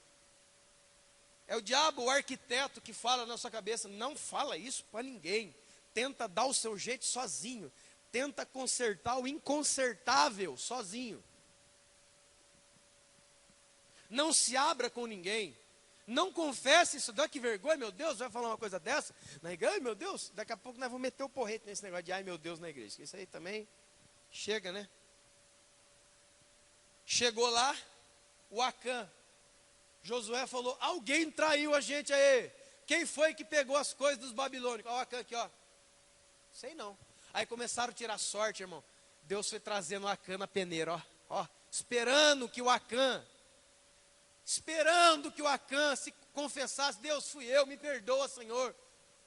É o diabo, o arquiteto, que fala na sua cabeça: não fala isso para ninguém, tenta dar o seu jeito sozinho, tenta consertar o inconsertável sozinho. Não se abra com ninguém, não confesse isso. Dá que vergonha, meu Deus, vai falar uma coisa dessa na igreja. Ai, meu Deus, daqui a pouco nós vamos meter o porrete nesse negócio de ai meu Deus na igreja. Isso aí também chega, né? Chegou lá o Acã. Josué falou: alguém traiu a gente aí. Quem foi que pegou as coisas dos babilônicos? Olha o Acã aqui, ó. Sei não. Aí começaram a tirar sorte, irmão. Deus foi trazendo o Acã na peneira, ó. Esperando que o Acã se confessasse: Deus, fui eu, me perdoa, Senhor.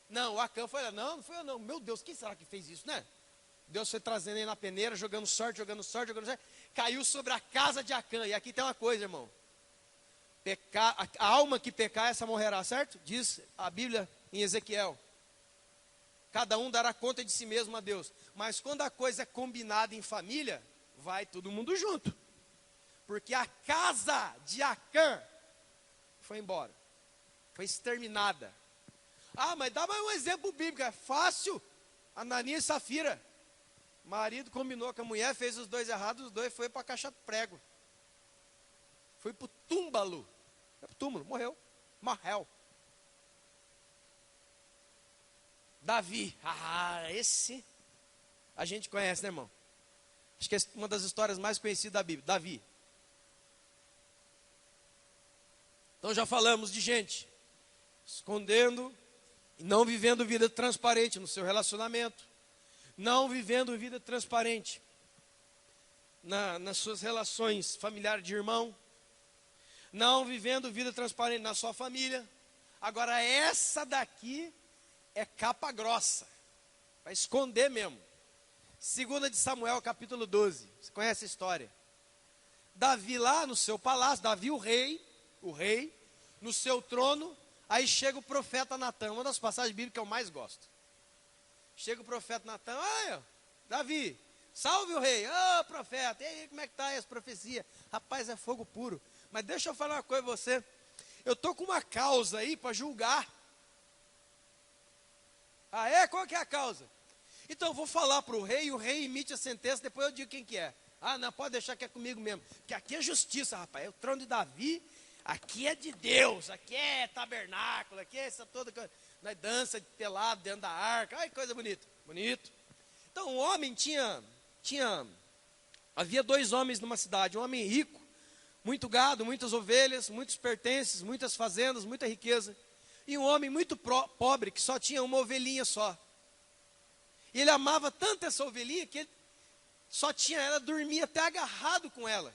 Não, o Acã foi lá: não fui eu não. Meu Deus, quem será que fez isso, né? Deus foi trazendo ele na peneira, jogando sorte. Caiu sobre a casa de Acã. E aqui tem uma coisa, irmão. A alma que pecar, essa morrerá, certo? Diz a Bíblia em Ezequiel. Cada um dará conta de si mesmo a Deus. Mas quando a coisa é combinada em família, vai todo mundo junto. porque a casa de Acã foi embora, foi exterminada. Ah, mas dá mais um exemplo bíblico, é fácil. Ananias e Safira, marido combinou com a mulher, fez os dois errados, os dois foram para a caixa de prego. Foi para o túmbalo, túmulo, morreu, morreu. Davi, esse a gente conhece, né, irmão? Acho que é uma das histórias mais conhecidas da Bíblia, Davi. Então já falamos de gente escondendo e não vivendo vida transparente no seu relacionamento, não vivendo vida transparente nas suas relações familiares de irmão, não vivendo vida transparente na sua família. Agora essa daqui é capa grossa, para esconder mesmo. 2 de Samuel, capítulo 12, você conhece a história? Davi lá no seu palácio, Davi o rei, no seu trono, aí chega o profeta Natã, uma das passagens bíblicas que eu mais gosto. Chega o profeta Natã, Davi, salve o rei, profeta, e aí, como é que está essa profecia? Rapaz, é fogo puro. Mas deixa eu falar uma coisa a você, eu estou com uma causa aí para julgar. Qual que é a causa? Então eu vou falar para o rei, e o rei emite a sentença, depois eu digo quem que é. Não, pode deixar que é comigo mesmo, porque aqui é justiça, rapaz, é o trono de Davi, aqui é de Deus, aqui é tabernáculo, aqui é essa toda coisa, nós dança de pelado dentro da arca, ai, coisa bonita, bonito. Então o homem havia 2 homens numa cidade, um homem rico, muito gado, muitas ovelhas, muitos pertences, muitas fazendas, muita riqueza, e um homem muito pobre, que só tinha uma ovelhinha só. E ele amava tanto essa ovelhinha, que ele só tinha ela, dormia até agarrado com ela.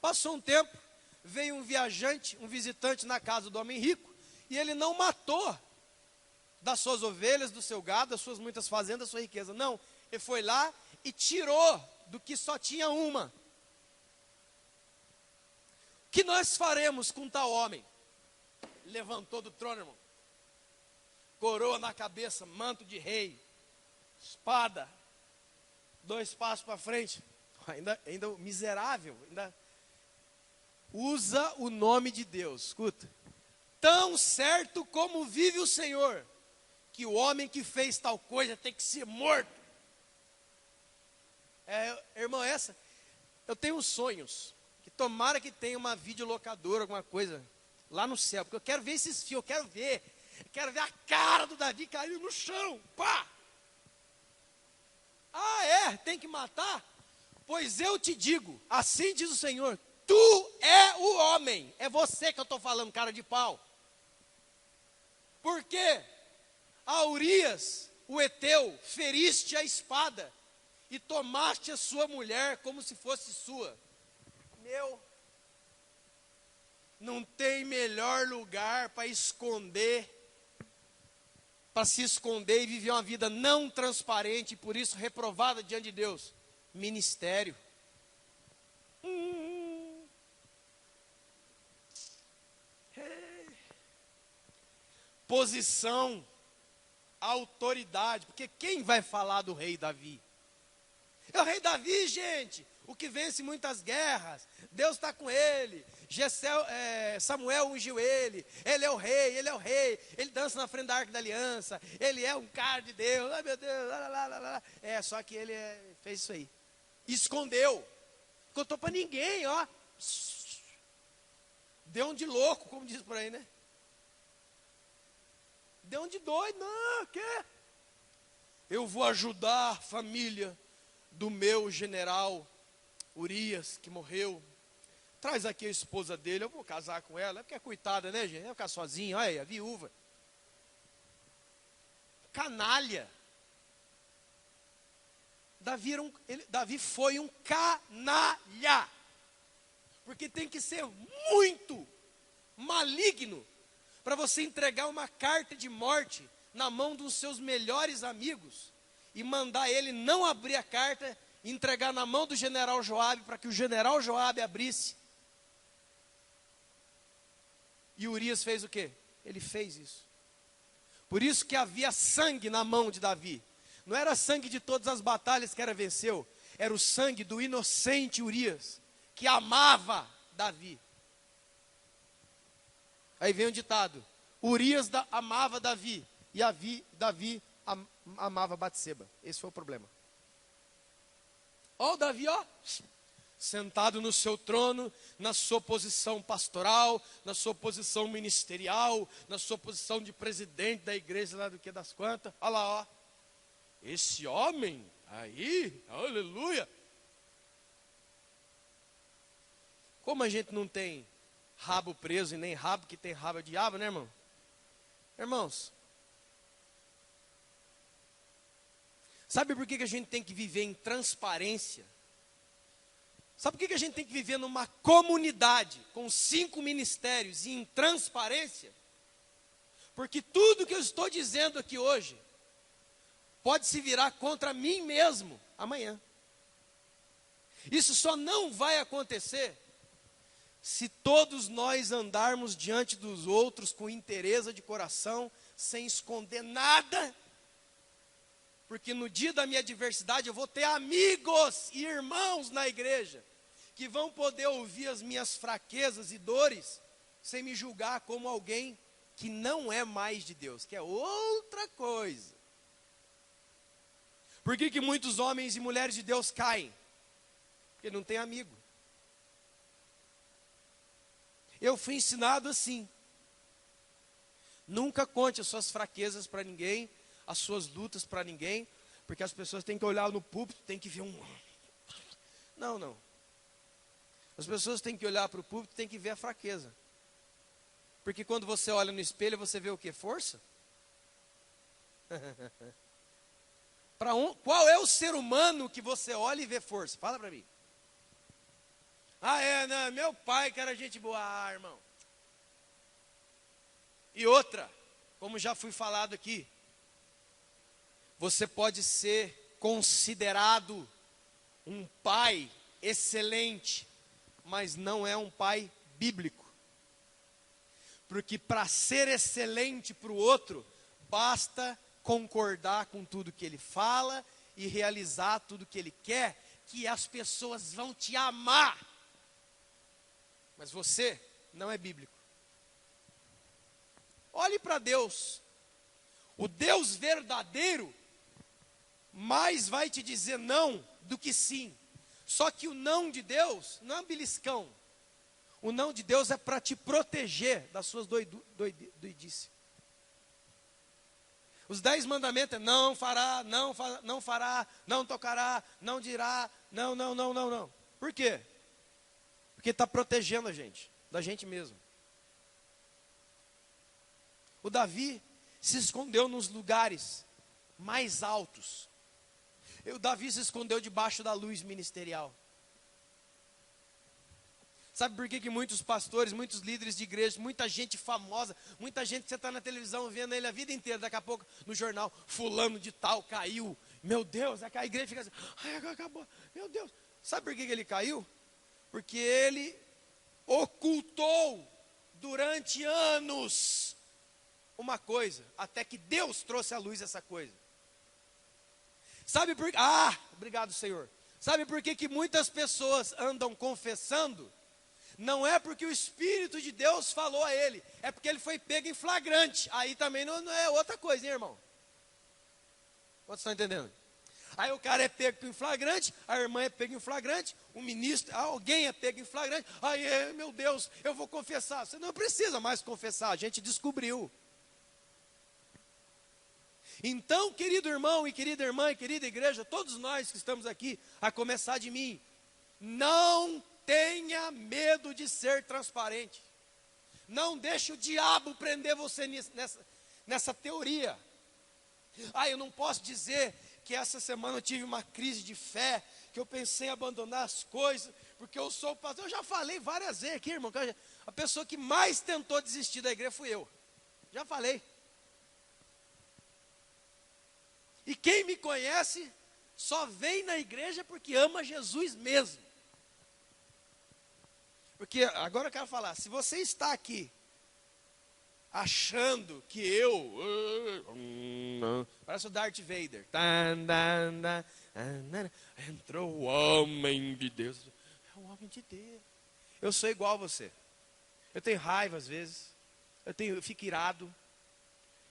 Passou um tempo, veio um viajante, um visitante na casa do homem rico, e ele não matou das suas ovelhas, do seu gado, das suas muitas fazendas, da sua riqueza. Não, ele foi lá e tirou do que só tinha uma. O que nós faremos com tal homem? Levantou do trono, irmão. Coroa na cabeça, manto de rei, espada, 2 passos para frente. Ainda miserável, ainda usa o nome de Deus. Escuta. Tão certo como vive o Senhor, que o homem que fez tal coisa tem que ser morto. Irmão, eu tenho sonhos, que tomara que tenha uma videolocadora, alguma coisa, lá no céu, porque eu quero ver esses fios, eu quero ver a cara do Davi caindo no chão, pá! Tem que matar? Pois eu te digo, assim diz o Senhor, tu é o homem, é você que eu estou falando, cara de pau. Porque a Urias, o Eteu, feriste a espada e tomaste a sua mulher como se fosse sua. Não tem melhor lugar para esconder, para se esconder e viver uma vida não transparente, e por isso reprovada diante de Deus. Ministério. Posição, autoridade, porque quem vai falar do rei Davi? É o rei Davi, gente, o que vence muitas guerras, Deus está com ele, Samuel ungiu ele é o rei, ele dança na frente da Arca da Aliança, ele é um cara de Deus, ai meu Deus, só que ele fez isso aí, escondeu, contou para ninguém, deu um de louco, como diz por aí, né? Deu um de doido, não, o quê? Eu vou ajudar a família do meu general Urias, que morreu. Traz aqui a esposa dele, eu vou casar com ela, porque é coitada, né, gente? Vai ficar sozinha, olha aí, a viúva. Canalha. Davi foi um canalha. Porque tem que ser muito maligno para você entregar uma carta de morte na mão dos seus melhores amigos e mandar ele não abrir a carta e entregar na mão do general Joabe para que o general Joabe abrisse. E Urias fez o quê? Ele fez isso. Por isso que havia sangue na mão de Davi. Não era sangue de todas as batalhas que venceu, era o sangue do inocente Urias, que amava Davi. Aí vem um ditado: Urias amava Davi, e Davi amava Batseba. Esse foi o problema. Ó o Davi, ó, sentado no seu trono, na sua posição pastoral, na sua posição ministerial, na sua posição de presidente da igreja lá do que das quantas. Olha lá, ó. Esse homem aí, aleluia. Como a gente não tem rabo preso e nem rabo que tem rabo é diabo, né, irmão? Irmãos, sabe por que a gente tem que viver em transparência? Sabe por que a gente tem que viver numa comunidade com 5 ministérios e em transparência? Porque tudo que eu estou dizendo aqui hoje pode se virar contra mim mesmo amanhã. Isso só não vai acontecer se todos nós andarmos diante dos outros com inteireza de coração, sem esconder nada. Porque no dia da minha adversidade eu vou ter amigos e irmãos na igreja que vão poder ouvir as minhas fraquezas e dores sem me julgar como alguém que não é mais de Deus, que é outra coisa. Por que muitos homens e mulheres de Deus caem? Porque não tem amigo. Eu fui ensinado assim: nunca conte as suas fraquezas para ninguém, as suas lutas para ninguém, porque as pessoas têm que olhar no púlpito, têm que ver um... Não. As pessoas têm que olhar para o púlpito, têm que ver a fraqueza. Porque quando você olha no espelho, você vê o quê? Força? Qual é o ser humano que você olha e vê força? Fala para mim. Não, meu pai que era gente boa, irmão. E outra, como já fui falado aqui, você pode ser considerado um pai excelente, mas não é um pai bíblico. Porque para ser excelente para o outro, basta concordar com tudo que ele fala e realizar tudo que ele quer, que as pessoas vão te amar. Mas você não é bíblico. Olhe para Deus. O Deus verdadeiro mais vai te dizer não do que sim. Só que o não de Deus não é um beliscão. O não de Deus é para te proteger das suas doidices. Os 10 mandamentos é não fará, não tocará, não dirá, não. Por quê? Porque está protegendo a gente, da gente mesmo. O Davi se escondeu nos lugares mais altos. O Davi se escondeu debaixo da luz ministerial. Sabe por que muitos pastores, muitos líderes de igreja, muita gente famosa, muita gente que você está na televisão vendo ele a vida inteira, daqui a pouco no jornal, fulano de tal caiu, meu Deus, a igreja fica assim, acabou, meu Deus. Sabe por que ele caiu? Porque ele ocultou durante anos uma coisa, até que Deus trouxe à luz essa coisa. Sabe por que? Obrigado, Senhor. Sabe por que muitas pessoas andam confessando? Não é porque o Espírito de Deus falou a ele, é porque ele foi pego em flagrante. Aí também não é outra coisa, hein, irmão? Vocês estão entendendo? Aí o cara é pego em flagrante, a irmã é pega em flagrante, o ministro, alguém é pego em flagrante. Aí, meu Deus, eu vou confessar. Você não precisa mais confessar, a gente descobriu. Então, querido irmão e querida irmã e querida igreja, todos nós que estamos aqui, a começar de mim, não tenha medo de ser transparente. Não deixe o diabo prender você nessa teoria. Eu não posso dizer que essa semana eu tive uma crise de fé, que eu pensei em abandonar as coisas, porque eu sou o pastor. Eu já falei várias vezes aqui, irmão, que a pessoa que mais tentou desistir da igreja fui eu. Já falei. E quem me conhece só vem na igreja porque ama Jesus mesmo. Porque agora eu quero falar, se você está aqui achando que parece o Darth Vader. Entrou o homem de Deus. É um homem de Deus. Eu sou igual a você. Eu tenho raiva às vezes. Eu fico irado.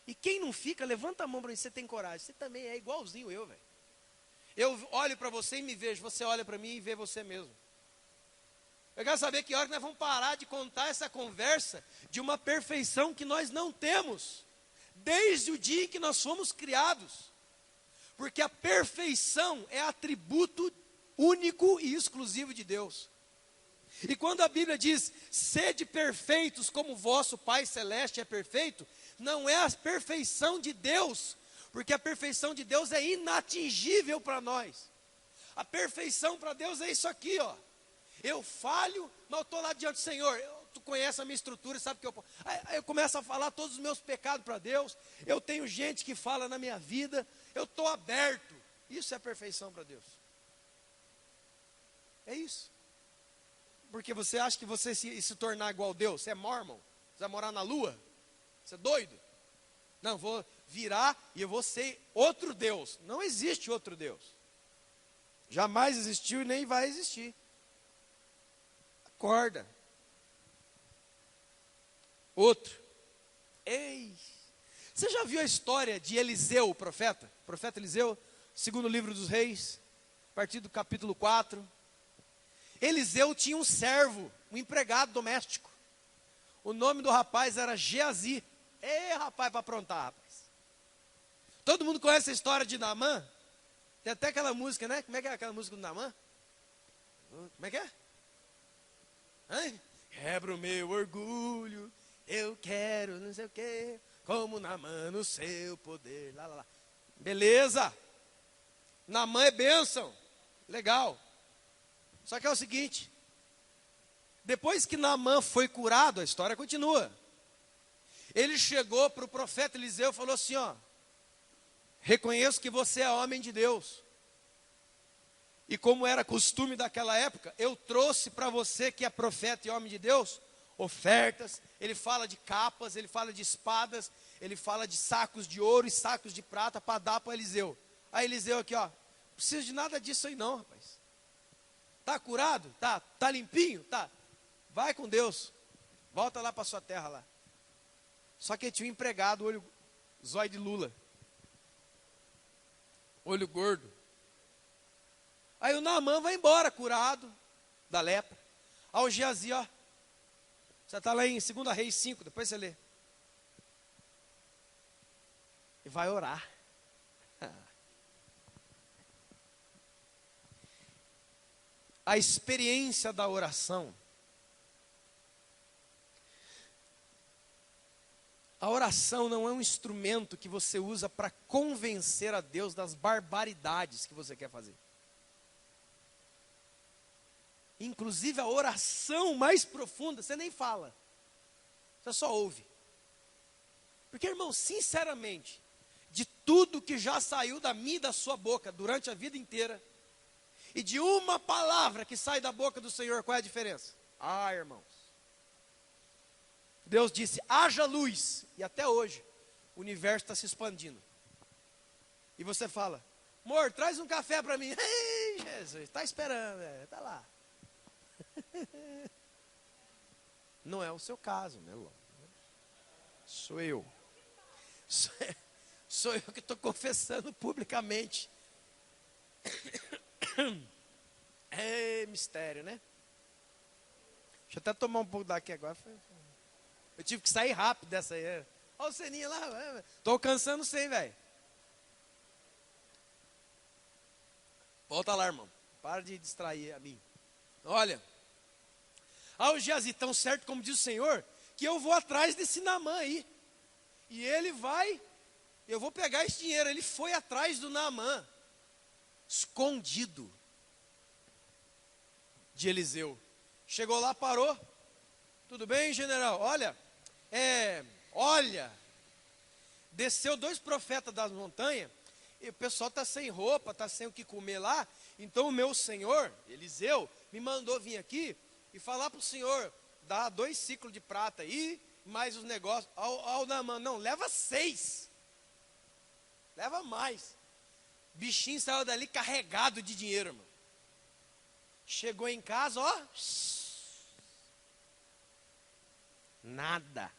E quem não fica, levanta a mão para mim, você tem coragem. Você também é igualzinho eu, velho. Eu olho para você e me vejo, você olha para mim e vê você mesmo. Eu quero saber que hora que nós vamos parar de contar essa conversa de uma perfeição que nós não temos, desde o dia em que nós fomos criados. Porque a perfeição é atributo único e exclusivo de Deus. E quando a Bíblia diz, sede perfeitos como vosso Pai Celeste é perfeito, não é a perfeição de Deus, porque a perfeição de Deus é inatingível para nós. A perfeição para Deus é isso aqui, ó. Eu falho, mas eu estou lá diante do Senhor. Tu conhece a minha estrutura, sabe que Aí eu começo a falar todos os meus pecados para Deus. Eu tenho gente que fala na minha vida. Eu estou aberto. Isso é perfeição para Deus. É isso. Porque você acha que você se tornar igual a Deus, você é mormon? Você vai morar na lua? Você é doido? Não, vou virar e eu vou ser outro Deus. Não existe outro Deus. Jamais existiu e nem vai existir. Acorda. Outro. Ei. Você já viu a história de Eliseu, o profeta? O profeta Eliseu, segundo livro dos reis, a partir do capítulo 4. Eliseu tinha um servo, um empregado doméstico. O nome do rapaz era Geazi. Ei, rapaz, para aprontar, rapaz. Todo mundo conhece a história de Naamã? Tem até aquela música, né? Como é que é aquela música do Naamã? Como é que é? Quebra o meu orgulho, eu quero não sei o que, como Naamã no seu poder, lá, lá, lá. Beleza, Naamã é bênção, legal. Só que é o seguinte, depois que Naamã foi curado, a história continua. Ele chegou para o profeta Eliseu e falou assim, ó, reconheço que você é homem de Deus. E como era costume daquela época, eu trouxe para você que é profeta e homem de Deus, ofertas. Ele fala de capas, ele fala de espadas, ele fala de sacos de ouro e sacos de prata para dar para Eliseu. Aí Eliseu aqui, ó, não precisa de nada disso aí não, rapaz. Tá curado? Tá limpinho? Tá. Vai com Deus. Volta lá para sua terra lá. Só que ele tinha um empregado, olho zóio de Lula. Olho gordo. Aí o Naamã vai embora, curado da lepra. Aí o Geazi, ó. Você está lá em 2 Reis 5, depois você lê. E vai orar. A experiência da oração. A oração não é um instrumento que você usa para convencer a Deus das barbaridades que você quer fazer. Inclusive a oração mais profunda, você nem fala. Você só ouve. Porque, irmão, sinceramente, de tudo que já saiu da minha e da sua boca durante a vida inteira, e de uma palavra que sai da boca do Senhor, qual é a diferença? Ah, irmãos. Deus disse, haja luz. E até hoje, o universo está se expandindo. E você fala, amor, traz um café para mim. Ei, Jesus, está esperando, está lá. Não é o seu caso, né, Ló? Sou eu. Sou eu que estou confessando publicamente. É mistério, né? Deixa eu até tomar um pouco daqui agora. Eu tive que sair rápido dessa aí. Olha o Seninha lá. Estou alcançando 100, velho. Volta lá, irmão. Para de distrair a mim. Olha. O Geazi, tão certo como diz o Senhor, que eu vou atrás desse Naamã aí. E ele vai, eu vou pegar esse dinheiro. Ele foi atrás do Naamã, escondido de Eliseu. Chegou lá, parou. Tudo bem, general? Olha, desceu 2 profetas das montanhas, e o pessoal está sem roupa, está sem o que comer lá. Então o meu senhor, Eliseu, me mandou vir aqui e falar para o senhor, dá 2 ciclos de prata aí, mais os negócios. Ao Naamã, não, leva 6. Leva mais. Bichinho saiu dali carregado de dinheiro, irmão. Chegou em casa, ó. Nada.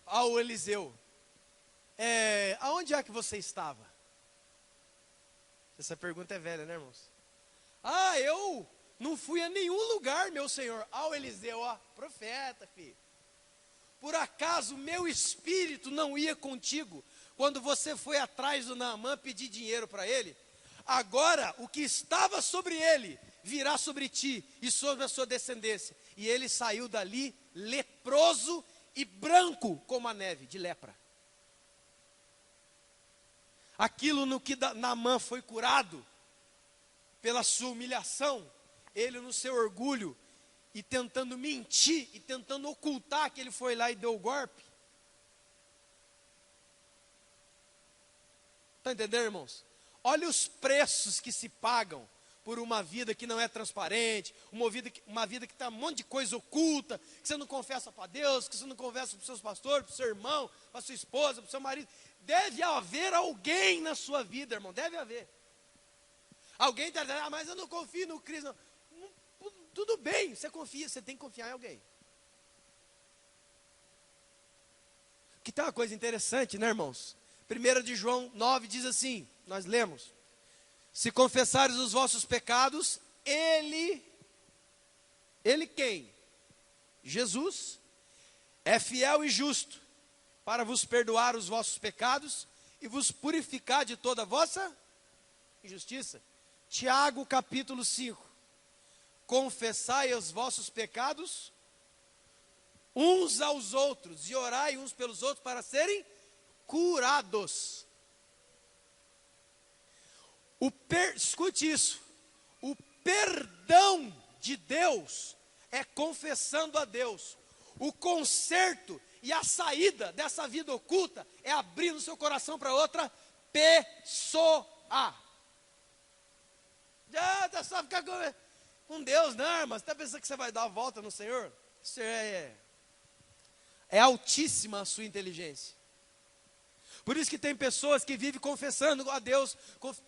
Ao Eliseu, aonde é que você estava? Essa pergunta é velha, né, irmãos? Ah, eu não fui a nenhum lugar, meu senhor. Ao Eliseu, ó, profeta, filho. Por acaso meu espírito não ia contigo quando você foi atrás do Naamã pedir dinheiro para ele? Agora o que estava sobre ele virá sobre ti e sobre a sua descendência. E ele saiu dali leproso e branco como a neve, de lepra. Aquilo no que Naamã foi curado, pela sua humilhação, ele no seu orgulho, e tentando mentir, e tentando ocultar que ele foi lá e deu o golpe. Está entendendo, irmãos? Olha os preços que se pagam por uma vida que não é transparente, uma vida que está um monte de coisa oculta, que você não confessa para Deus, que você não confessa para os seus pastores, para o seu irmão, para a sua esposa, para o seu marido. Deve haver alguém na sua vida, irmão, deve haver. Alguém está dizendo, mas eu não confio no Cristo. Tudo bem, você confia, você tem que confiar em alguém. Que tem uma coisa interessante, né, irmãos? 1 de João 9 diz assim, nós lemos: se confessares os vossos pecados, Ele quem? Jesus é fiel e justo para vos perdoar os vossos pecados e vos purificar de toda a vossa injustiça. Tiago capítulo 5. Confessai os vossos pecados uns aos outros e orai uns pelos outros para serem curados. Escute isso, o perdão de Deus é confessando a Deus. O conserto e a saída dessa vida oculta é abrindo seu coração para outra pessoa. Já só ficar com Deus, não, irmão. Você está pensando que você vai dar a volta no Senhor? Isso é altíssima a sua inteligência. Por isso que tem pessoas que vivem confessando a Deus,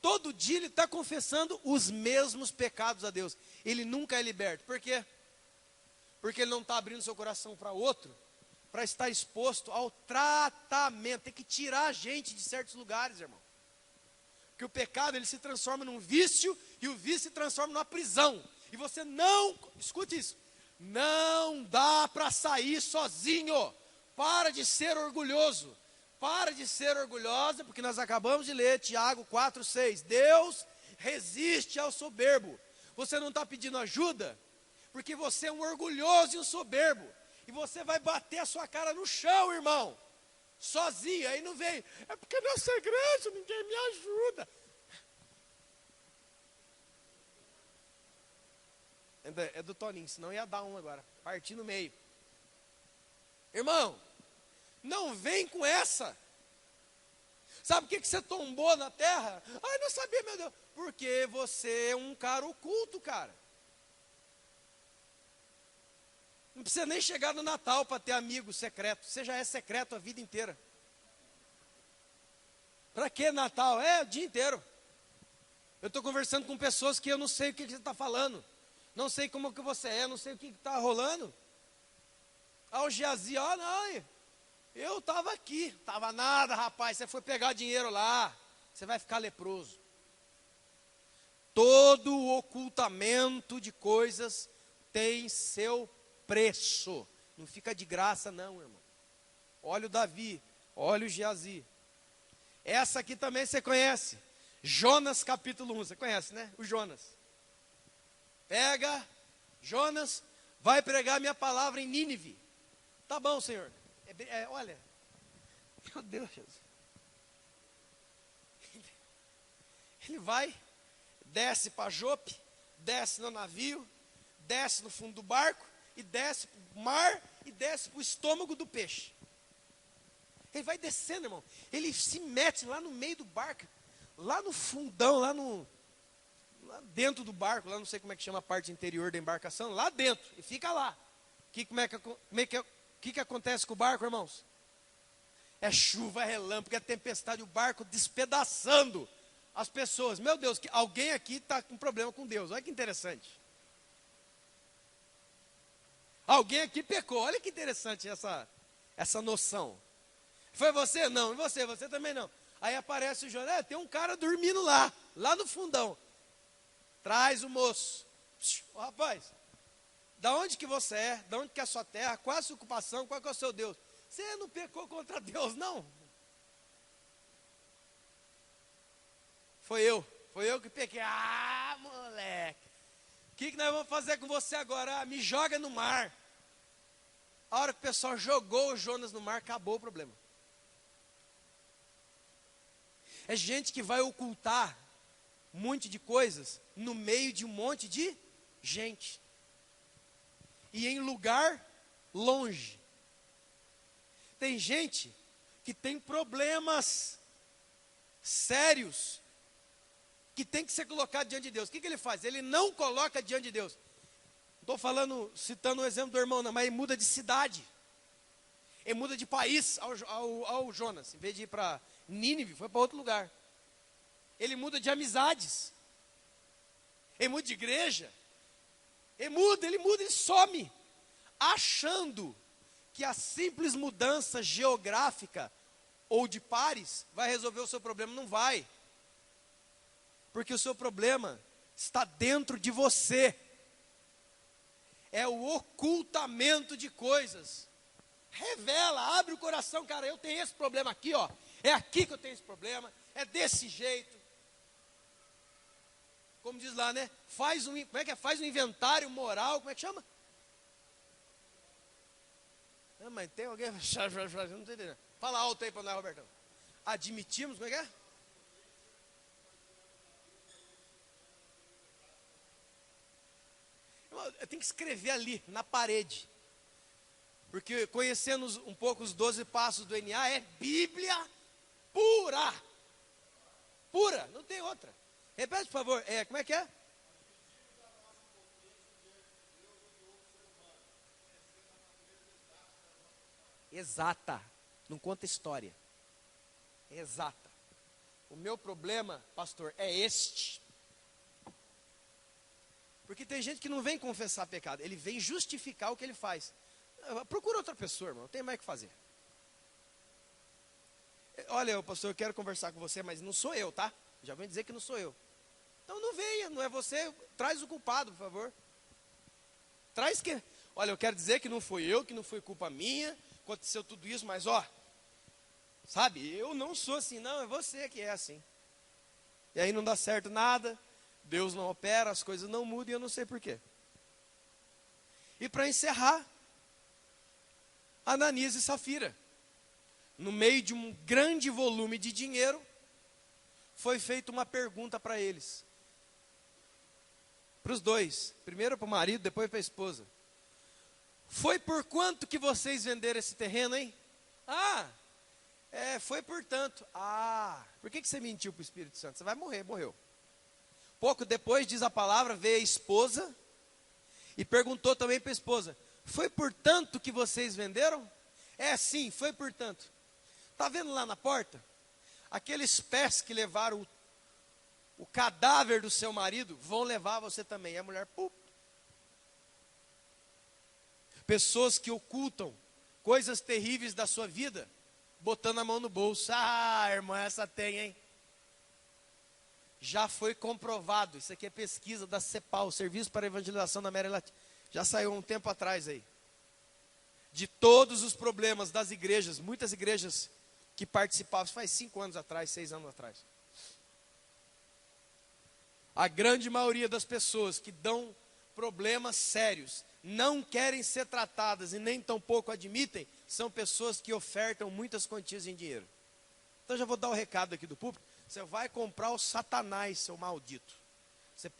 todo dia ele está confessando os mesmos pecados a Deus. Ele nunca é liberto. Por quê? Porque ele não está abrindo seu coração para outro, para estar exposto ao tratamento. Tem que tirar a gente de certos lugares, irmão. Porque o pecado ele se transforma num vício, e o vício se transforma numa prisão. E você não, escute isso, não dá para sair sozinho. Para de ser orgulhoso. Para de ser orgulhosa, porque nós acabamos de ler Tiago 4,6. Deus resiste ao soberbo. Você não está pedindo ajuda, porque você é um orgulhoso e um soberbo. E você vai bater a sua cara no chão, irmão. Sozinho, aí não vem. É porque nessa igreja ninguém me ajuda. É do Toninho, senão ia dar um agora. Partir no meio. Irmão, não vem com essa. Sabe o que você tombou na terra? Ai, não sabia, meu Deus. Porque você é um cara oculto, cara. Não precisa nem chegar no Natal para ter amigo secreto. Você já é secreto a vida inteira. Para que Natal? O dia inteiro. Eu estou conversando com pessoas que eu não sei o que você está falando. Não sei como que você é, não sei o que está rolando. O Geazi, não, eu estava aqui. Estava nada, rapaz, você foi pegar dinheiro lá. Você vai ficar leproso. Todo o ocultamento de coisas tem seu preço. Não fica de graça não, irmão. Olha o Davi, olha o Geazi. Essa aqui também você conhece. Jonas capítulo 1, você conhece, né? O Jonas. Pega, Jonas, vai pregar minha palavra em Nínive. Tá bom, Senhor. Olha, meu Deus, Jesus. Ele vai, desce para Jope, desce no navio, desce no fundo do barco, e desce para o mar, e desce para o estômago do peixe. Ele vai descendo, irmão. Ele se mete lá no meio do barco, lá no fundão, lá dentro do barco, lá não sei como é que chama a parte interior da embarcação, lá dentro, e fica lá. O que acontece com o barco, irmãos? É chuva, é relâmpago, é tempestade, o barco despedaçando. as pessoas, meu Deus, que alguém aqui está com problema com Deus. Olha que interessante. Alguém aqui pecou. Olha que interessante essa noção. Foi você? Não. E você? Você também não. Aí aparece o Jonas, tem um cara dormindo lá no fundão. Traz o moço. Ô, rapaz, da onde que você é? Da onde que é a sua terra? Qual a sua ocupação? Qual que é o seu Deus? Você não pecou contra Deus, não? Foi eu que pequei. Ah, moleque, o que nós vamos fazer com você agora? Ah, me joga no mar. A hora que o pessoal jogou o Jonas no mar, acabou o problema. É gente que vai ocultar um monte de coisas no meio de um monte de gente. E em lugar longe. Tem gente que tem problemas sérios que tem que ser colocado diante de Deus. O que ele faz? Ele não coloca diante de Deus. Estou falando, citando o exemplo do irmão, não, mas ele muda de cidade. Ele muda de país ao Jonas. Em vez de ir para Nínive, foi para outro lugar. Ele muda de amizades. Ele muda de igreja. Ele muda, ele some. Achando que a simples mudança geográfica ou de pares vai resolver o seu problema. Não vai. Porque o seu problema está dentro de você. É o ocultamento de coisas. Revela, abre o coração, cara, eu tenho esse problema aqui, ó. É aqui que eu tenho esse problema, é desse jeito. Como diz lá, né? Como é que é? Faz um inventário moral, como é que chama? Não, mas tem alguém, não estou entendendo. Fala alto aí para nós, Robertão. Admitimos, como é que é? Eu tenho que escrever ali, na parede. Porque conhecendo um pouco os 12 passos do NA, é Bíblia pura. Pura, não tem outra. Repete, por favor, como é que é? Exata, não conta história. Exata. O meu problema, pastor, é este. Porque tem gente que não vem confessar pecado, ele vem justificar o que ele faz. Procura outra pessoa, irmão, não tem mais o que fazer. Olha, pastor, eu quero conversar com você, mas não sou eu, tá? Já vou dizer que não sou eu. Então não venha, não é você, traz o culpado, por favor. Traz que... Olha, eu quero dizer que não foi eu, que não foi culpa minha, aconteceu tudo isso, mas ó, sabe, eu não sou assim, não, é você que é assim. E aí não dá certo nada, Deus não opera, as coisas não mudam e eu não sei porquê. E para encerrar, Ananias e Safira, no meio de um grande volume de dinheiro, foi feita uma pergunta para eles. Para os dois, primeiro para o marido, depois para a esposa. Foi por quanto que vocês venderam esse terreno, hein? Foi por tanto. Por que você mentiu para o Espírito Santo? Você vai morrer, morreu. Pouco depois, diz a palavra, veio a esposa e perguntou também para a esposa, foi por tanto que vocês venderam? Sim, foi por tanto. Está vendo lá na porta? Aqueles pés que levaram o cadáver do seu marido, vão levar você também. E a mulher, pessoas que ocultam coisas terríveis da sua vida, botando a mão no bolso. Irmã, essa tem, hein? Já foi comprovado. Isso aqui é pesquisa da CEPAL, Serviço para a Evangelização da América Latina. Já saiu um tempo atrás aí. De todos os problemas das igrejas, muitas igrejas que participavam, faz 5 anos atrás, 6 anos atrás. A grande maioria das pessoas que dão problemas sérios, não querem ser tratadas e nem tampouco admitem, são pessoas que ofertam muitas quantias em dinheiro. Então já vou dar o recado aqui do público. Você vai comprar o Satanás, seu maldito.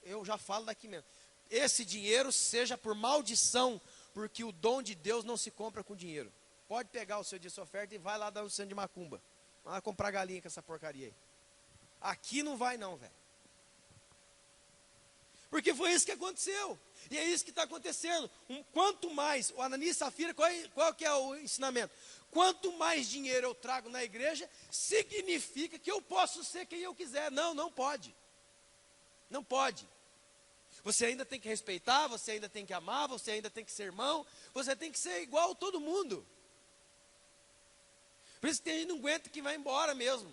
Eu já falo daqui mesmo. Esse dinheiro seja por maldição, porque o dom de Deus não se compra com dinheiro. Pode pegar o seu dia de oferta e vai lá dar um centro de macumba. Vai lá comprar galinha com essa porcaria aí. Aqui não vai não, velho. Porque foi isso que aconteceu. E é isso que está acontecendo. Quanto mais, o Ananias e Safira, qual que é o ensinamento? quanto mais dinheiro eu trago na igreja, significa que eu posso ser quem eu quiser. Não, não pode. Não pode. Você ainda tem que respeitar, você ainda tem que amar, você ainda tem que ser irmão, você tem que ser igual a todo mundo. Por isso que tem gente que não aguenta que vai embora mesmo.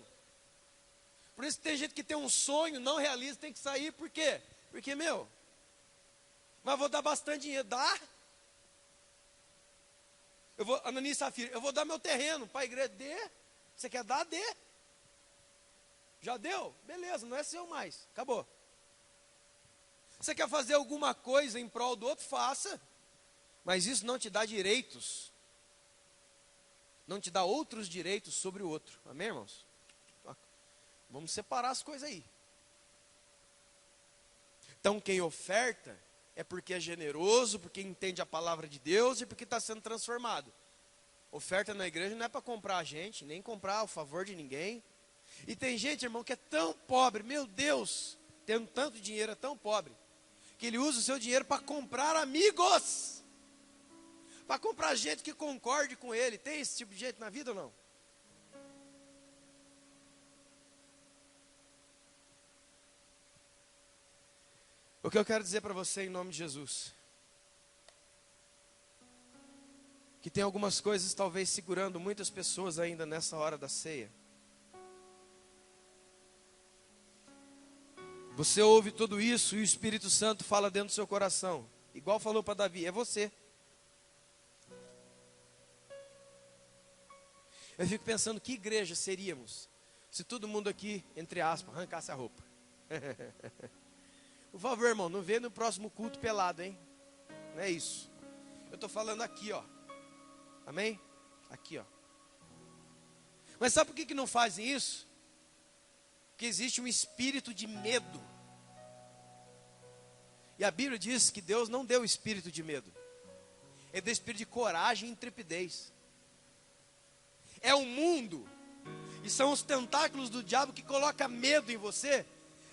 Por isso que tem gente que tem um sonho, não realiza, tem que sair. Por quê? Porque, mas vou dar bastante dinheiro. Dá? Ananias e Safira, eu vou dar meu terreno para a igreja. Dê. Você quer dar? Dê. Já deu? Beleza, não é seu mais. Acabou. Você quer fazer alguma coisa em prol do outro? Faça. Mas isso não te dá direitos. Não te dá outros direitos sobre o outro. Amém, irmãos? Vamos separar as coisas aí. Então, quem oferta é porque é generoso, porque entende a palavra de Deus e porque está sendo transformado. Oferta na igreja não é para comprar a gente, nem comprar o favor de ninguém. E tem gente, irmão, que é tão pobre, meu Deus, tendo tanto dinheiro, é tão pobre, que ele usa o seu dinheiro para comprar amigos, para comprar gente que concorde com ele. Tem esse tipo de gente na vida ou não? O que eu quero dizer para você em nome de Jesus, que tem algumas coisas talvez segurando muitas pessoas ainda nessa hora da ceia. Você ouve tudo isso e o Espírito Santo fala dentro do seu coração, igual falou para Davi, é você. Eu fico pensando, que igreja seríamos se todo mundo aqui, entre aspas, arrancasse a roupa? Por favor, irmão, não vê no próximo culto pelado, hein? Não é isso. Eu estou falando aqui, ó. Amém? Aqui, ó. Mas sabe por que não fazem isso? Porque existe um espírito de medo. E a Bíblia diz que Deus não deu espírito de medo. Ele deu espírito de coragem e intrepidez. É o mundo. E são os tentáculos do diabo que colocam medo em você,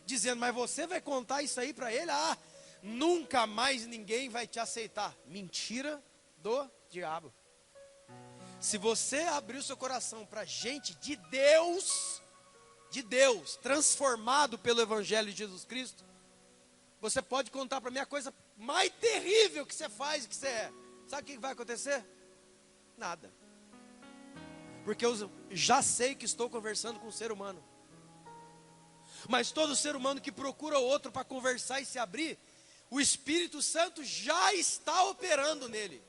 dizendo, mas você vai contar isso aí para ele? Ah, nunca mais ninguém vai te aceitar. Mentira do diabo. Se você abrir o seu coração para gente de Deus, transformado pelo Evangelho de Jesus Cristo, você pode contar para mim a coisa mais terrível que você faz e que você é. Sabe o que vai acontecer? Nada. Porque eu já sei que estou conversando com um ser humano. Mas todo ser humano que procura o outro para conversar e se abrir, o Espírito Santo já está operando nele.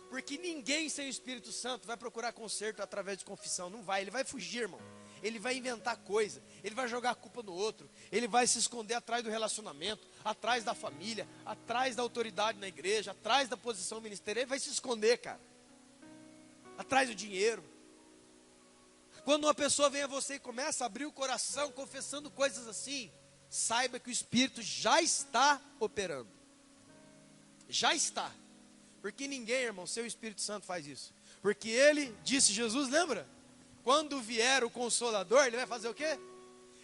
Porque ninguém sem o Espírito Santo vai procurar conserto através de confissão. Não vai, ele vai fugir, irmão. Ele vai inventar coisa, ele vai jogar a culpa no outro, ele vai se esconder atrás do relacionamento, atrás da família, atrás da autoridade na igreja, atrás da posição ministerial, ele vai se esconder, cara. Atrás do dinheiro. Quando uma pessoa vem a você e começa a abrir o coração, confessando coisas assim, saiba que o Espírito já está operando. Já está. Porque ninguém, irmão, seu Espírito Santo faz isso. Porque ele, disse Jesus, lembra? Quando vier o Consolador, ele vai fazer o quê?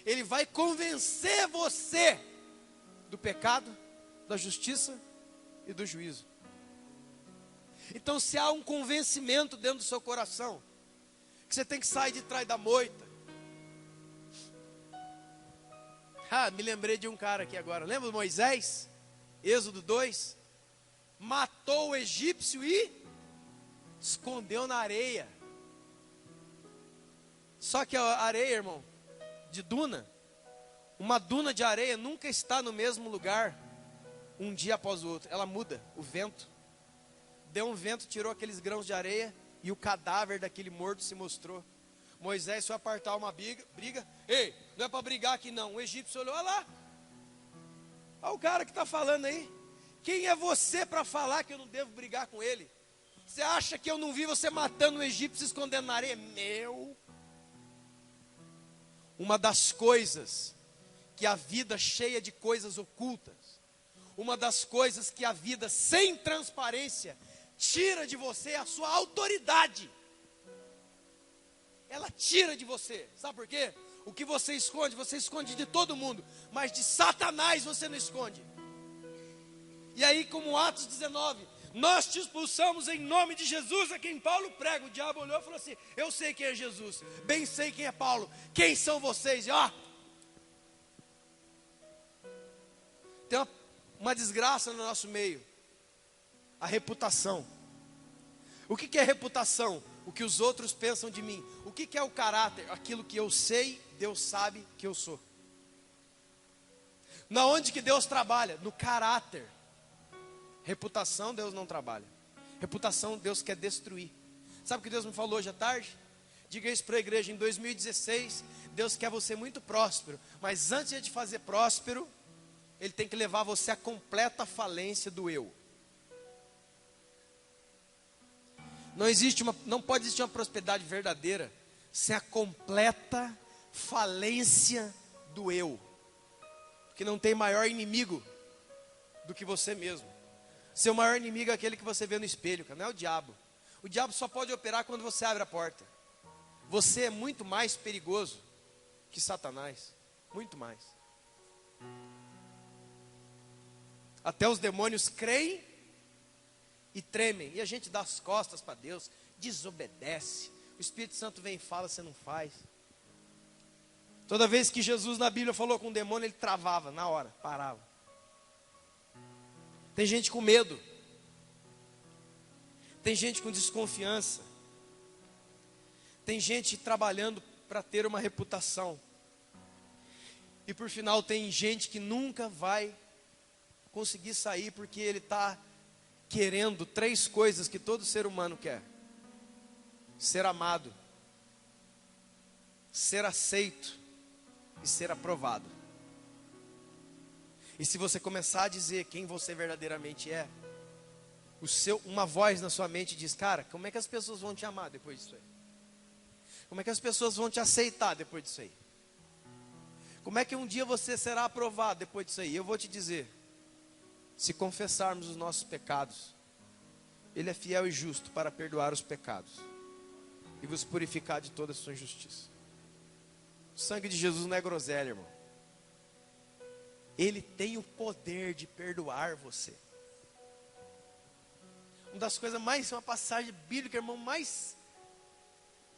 Ele vai convencer você do pecado, da justiça e do juízo. Então, se há um convencimento dentro do seu coração, que você tem que sair de trás da moita. Me lembrei de um cara aqui agora. Lembra de Moisés? Êxodo 2. Matou o egípcio e escondeu na areia. Só que a areia, irmão, de duna, uma duna de areia nunca está no mesmo lugar um dia após o outro. Ela muda, o vento. Deu um vento, tirou aqueles grãos de areia e o cadáver daquele morto se mostrou. Moisés foi apartar uma briga. Ei, não é para brigar aqui não. O egípcio olhou, olha lá. Olha o cara que está falando aí. Quem é você para falar que eu não devo brigar com ele? Você acha que eu não vi você matando um egípcio e se escondendo na areia? Uma das coisas que a vida cheia de coisas ocultas, uma das coisas que a vida sem transparência tira de você a sua autoridade. Ela tira de você. Sabe por quê? O que você esconde de todo mundo, mas de Satanás você não esconde. E aí, como Atos 19, nós te expulsamos em nome de Jesus, a quem Paulo prega. O diabo olhou e falou assim: eu sei quem é Jesus, bem sei quem é Paulo, quem são vocês? E ó, tem uma desgraça no nosso meio, a reputação. O que é reputação? O que os outros pensam de mim. O que é o caráter? Aquilo que eu sei, Deus sabe que eu sou. Na onde que Deus trabalha? No caráter. Reputação Deus não trabalha. Reputação Deus quer destruir. Sabe o que Deus me falou hoje à tarde? Diga isso para a igreja: em 2016 Deus quer você muito próspero, mas antes de te fazer próspero, Ele tem que levar você à completa falência do eu. Não pode existir uma prosperidade verdadeira sem a completa falência do eu. Porque não tem maior inimigo do que você mesmo. Seu maior inimigo é aquele que você vê no espelho, não é o diabo. O diabo só pode operar quando você abre a porta. Você é muito mais perigoso que Satanás. Muito mais. Até os demônios creem e tremem. E a gente dá as costas para Deus, desobedece. O Espírito Santo vem e fala, você não faz. Toda vez que Jesus na Bíblia falou com o demônio, ele travava na hora, parava. Tem gente com medo. Tem gente com desconfiança. Tem gente trabalhando para ter uma reputação. E por final tem gente que nunca vai conseguir sair porque ele está querendo 3 coisas que todo ser humano quer: ser amado, ser aceito e ser aprovado. E se você começar a dizer quem você verdadeiramente é, uma voz na sua mente diz: cara, como é que as pessoas vão te amar depois disso aí? Como é que as pessoas vão te aceitar depois disso aí? Como é que um dia você será aprovado depois disso aí? Eu vou te dizer: se confessarmos os nossos pecados, Ele é fiel e justo para perdoar os pecados e vos purificar de toda a sua injustiça. O sangue de Jesus não é groselha, irmão. Ele tem o poder de perdoar você. Uma das coisas mais, uma passagem bíblica, irmão, mais...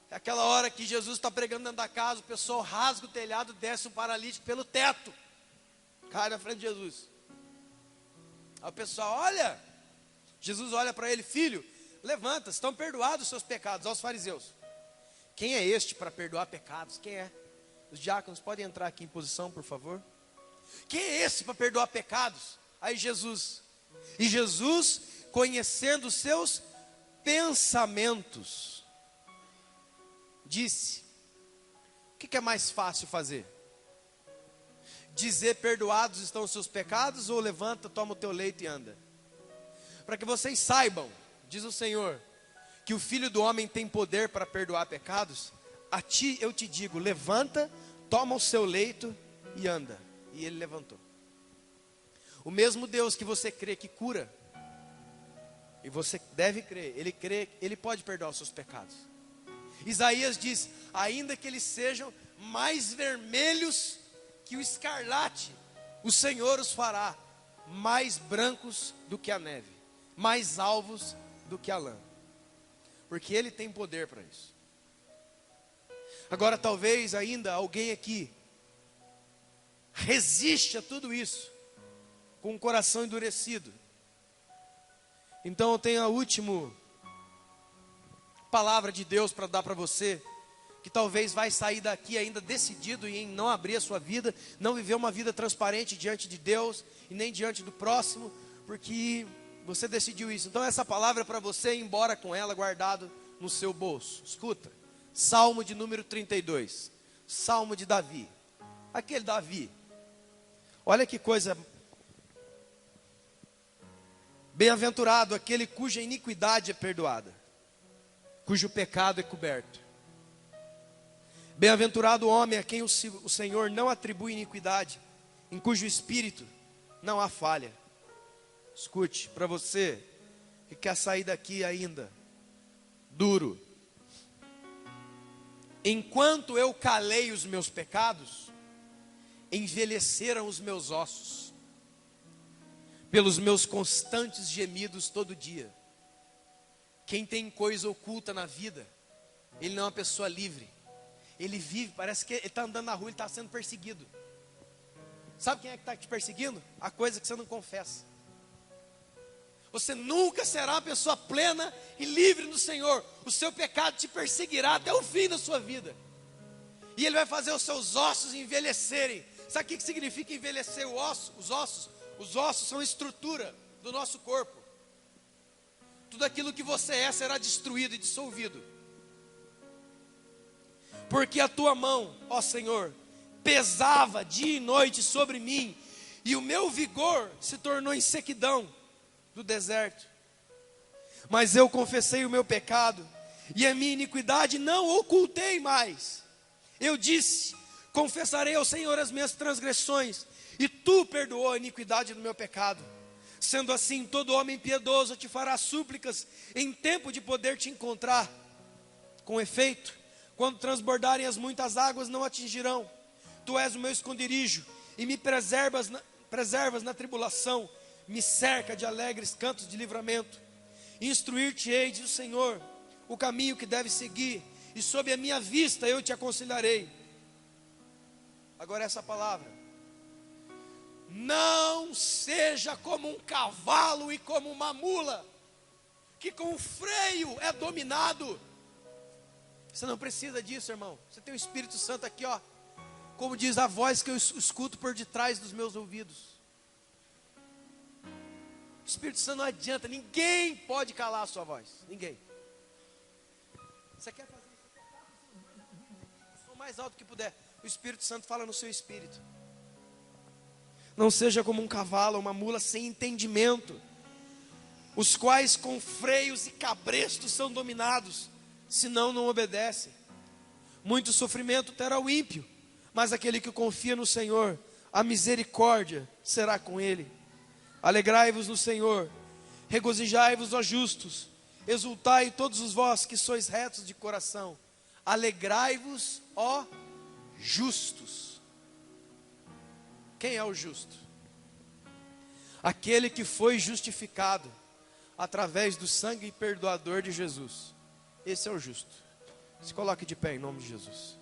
é aquela hora que Jesus está pregando dentro da casa, o pessoal rasga o telhado, desce um paralítico pelo teto, cai na frente de Jesus. Aí o pessoal olha, Jesus olha para ele: filho, levanta, estão perdoados os seus pecados. Aos fariseus: quem é este para perdoar pecados? Quem é? Os diáconos podem entrar aqui em posição, por favor. Quem é esse para perdoar pecados? Aí Jesus, conhecendo os seus pensamentos, disse: o que é mais fácil fazer? Dizer perdoados estão os seus pecados, ou levanta, toma o teu leito e anda? Para que vocês saibam, diz o Senhor, que o Filho do Homem tem poder para perdoar pecados, a ti eu te digo: levanta, toma o seu leito e anda. E ele levantou. O mesmo Deus que você crê que cura, e você deve crer, Ele pode perdoar os seus pecados. Isaías diz: ainda que eles sejam mais vermelhos que o escarlate, o Senhor os fará mais brancos do que a neve, mais alvos do que a lã, porque Ele tem poder para isso. Agora talvez ainda alguém aqui resiste a tudo isso, com o coração endurecido. Então eu tenho a última palavra de Deus para dar para você, que talvez vai sair daqui ainda decidido em não abrir a sua vida, não viver uma vida transparente diante de Deus e nem diante do próximo, porque você decidiu isso. Então essa palavra é para você ir embora com ela guardado no seu bolso. Escuta, Salmo de número 32, Salmo de Davi. Aquele Davi, olha que coisa. Bem-aventurado aquele cuja iniquidade é perdoada, cujo pecado é coberto. Bem-aventurado o homem a quem o Senhor não atribui iniquidade, em cujo espírito não há falha. Escute, para você que quer sair daqui ainda duro: enquanto eu calei os meus pecados, envelheceram os meus ossos. pelos meus constantes gemidos todo dia. Quem tem coisa oculta na vida, ele não é uma pessoa livre. Ele vive, parece que ele está andando na rua, ele está sendo perseguido. Sabe quem é que está te perseguindo? A coisa que você não confessa. Você nunca será uma pessoa plena e livre no Senhor. O seu pecado te perseguirá até o fim da sua vida. E ele vai fazer os seus ossos envelhecerem. Sabe o que significa envelhecer os ossos? Os ossos são a estrutura do nosso corpo. Tudo aquilo que você é será destruído e dissolvido. Porque a tua mão, ó Senhor, pesava dia e noite sobre mim, e o meu vigor se tornou em sequidão do deserto. Mas eu confessei o meu pecado, e a minha iniquidade não ocultei mais. Eu disse: confessarei ao Senhor as minhas transgressões, e tu perdoou a iniquidade do meu pecado. Sendo assim, todo homem piedoso te fará súplicas em tempo de poder te encontrar. Com efeito, quando transbordarem as muitas águas, não atingirão. Tu és o meu esconderijo, e me preservas na tribulação. Me cerca de alegres cantos de livramento. Instruir-te-ei, diz o Senhor, o caminho que deves seguir, e sob a minha vista eu te aconselharei. Agora essa palavra: não seja como um cavalo e como uma mula, que com o freio é dominado. Você não precisa disso, irmão. Você tem o Espírito Santo aqui, ó. Como diz a voz que eu escuto por detrás dos meus ouvidos. O Espírito Santo não adianta. Ninguém pode calar a sua voz. Ninguém. Você quer fazer isso? O mais alto que puder. O Espírito Santo fala no seu espírito. Não seja como um cavalo ou uma mula sem entendimento, os quais com freios e cabrestos são dominados, senão não obedecem. Muito sofrimento terá o ímpio, mas aquele que confia no Senhor, a misericórdia será com ele. Alegrai-vos no Senhor, regozijai-vos, ó justos, exultai todos os vós que sois retos de coração. Alegrai-vos, ó justos. Quem é o justo? Aquele que foi justificado através do sangue perdoador de Jesus. Esse é o justo. Se coloque de pé em nome de Jesus.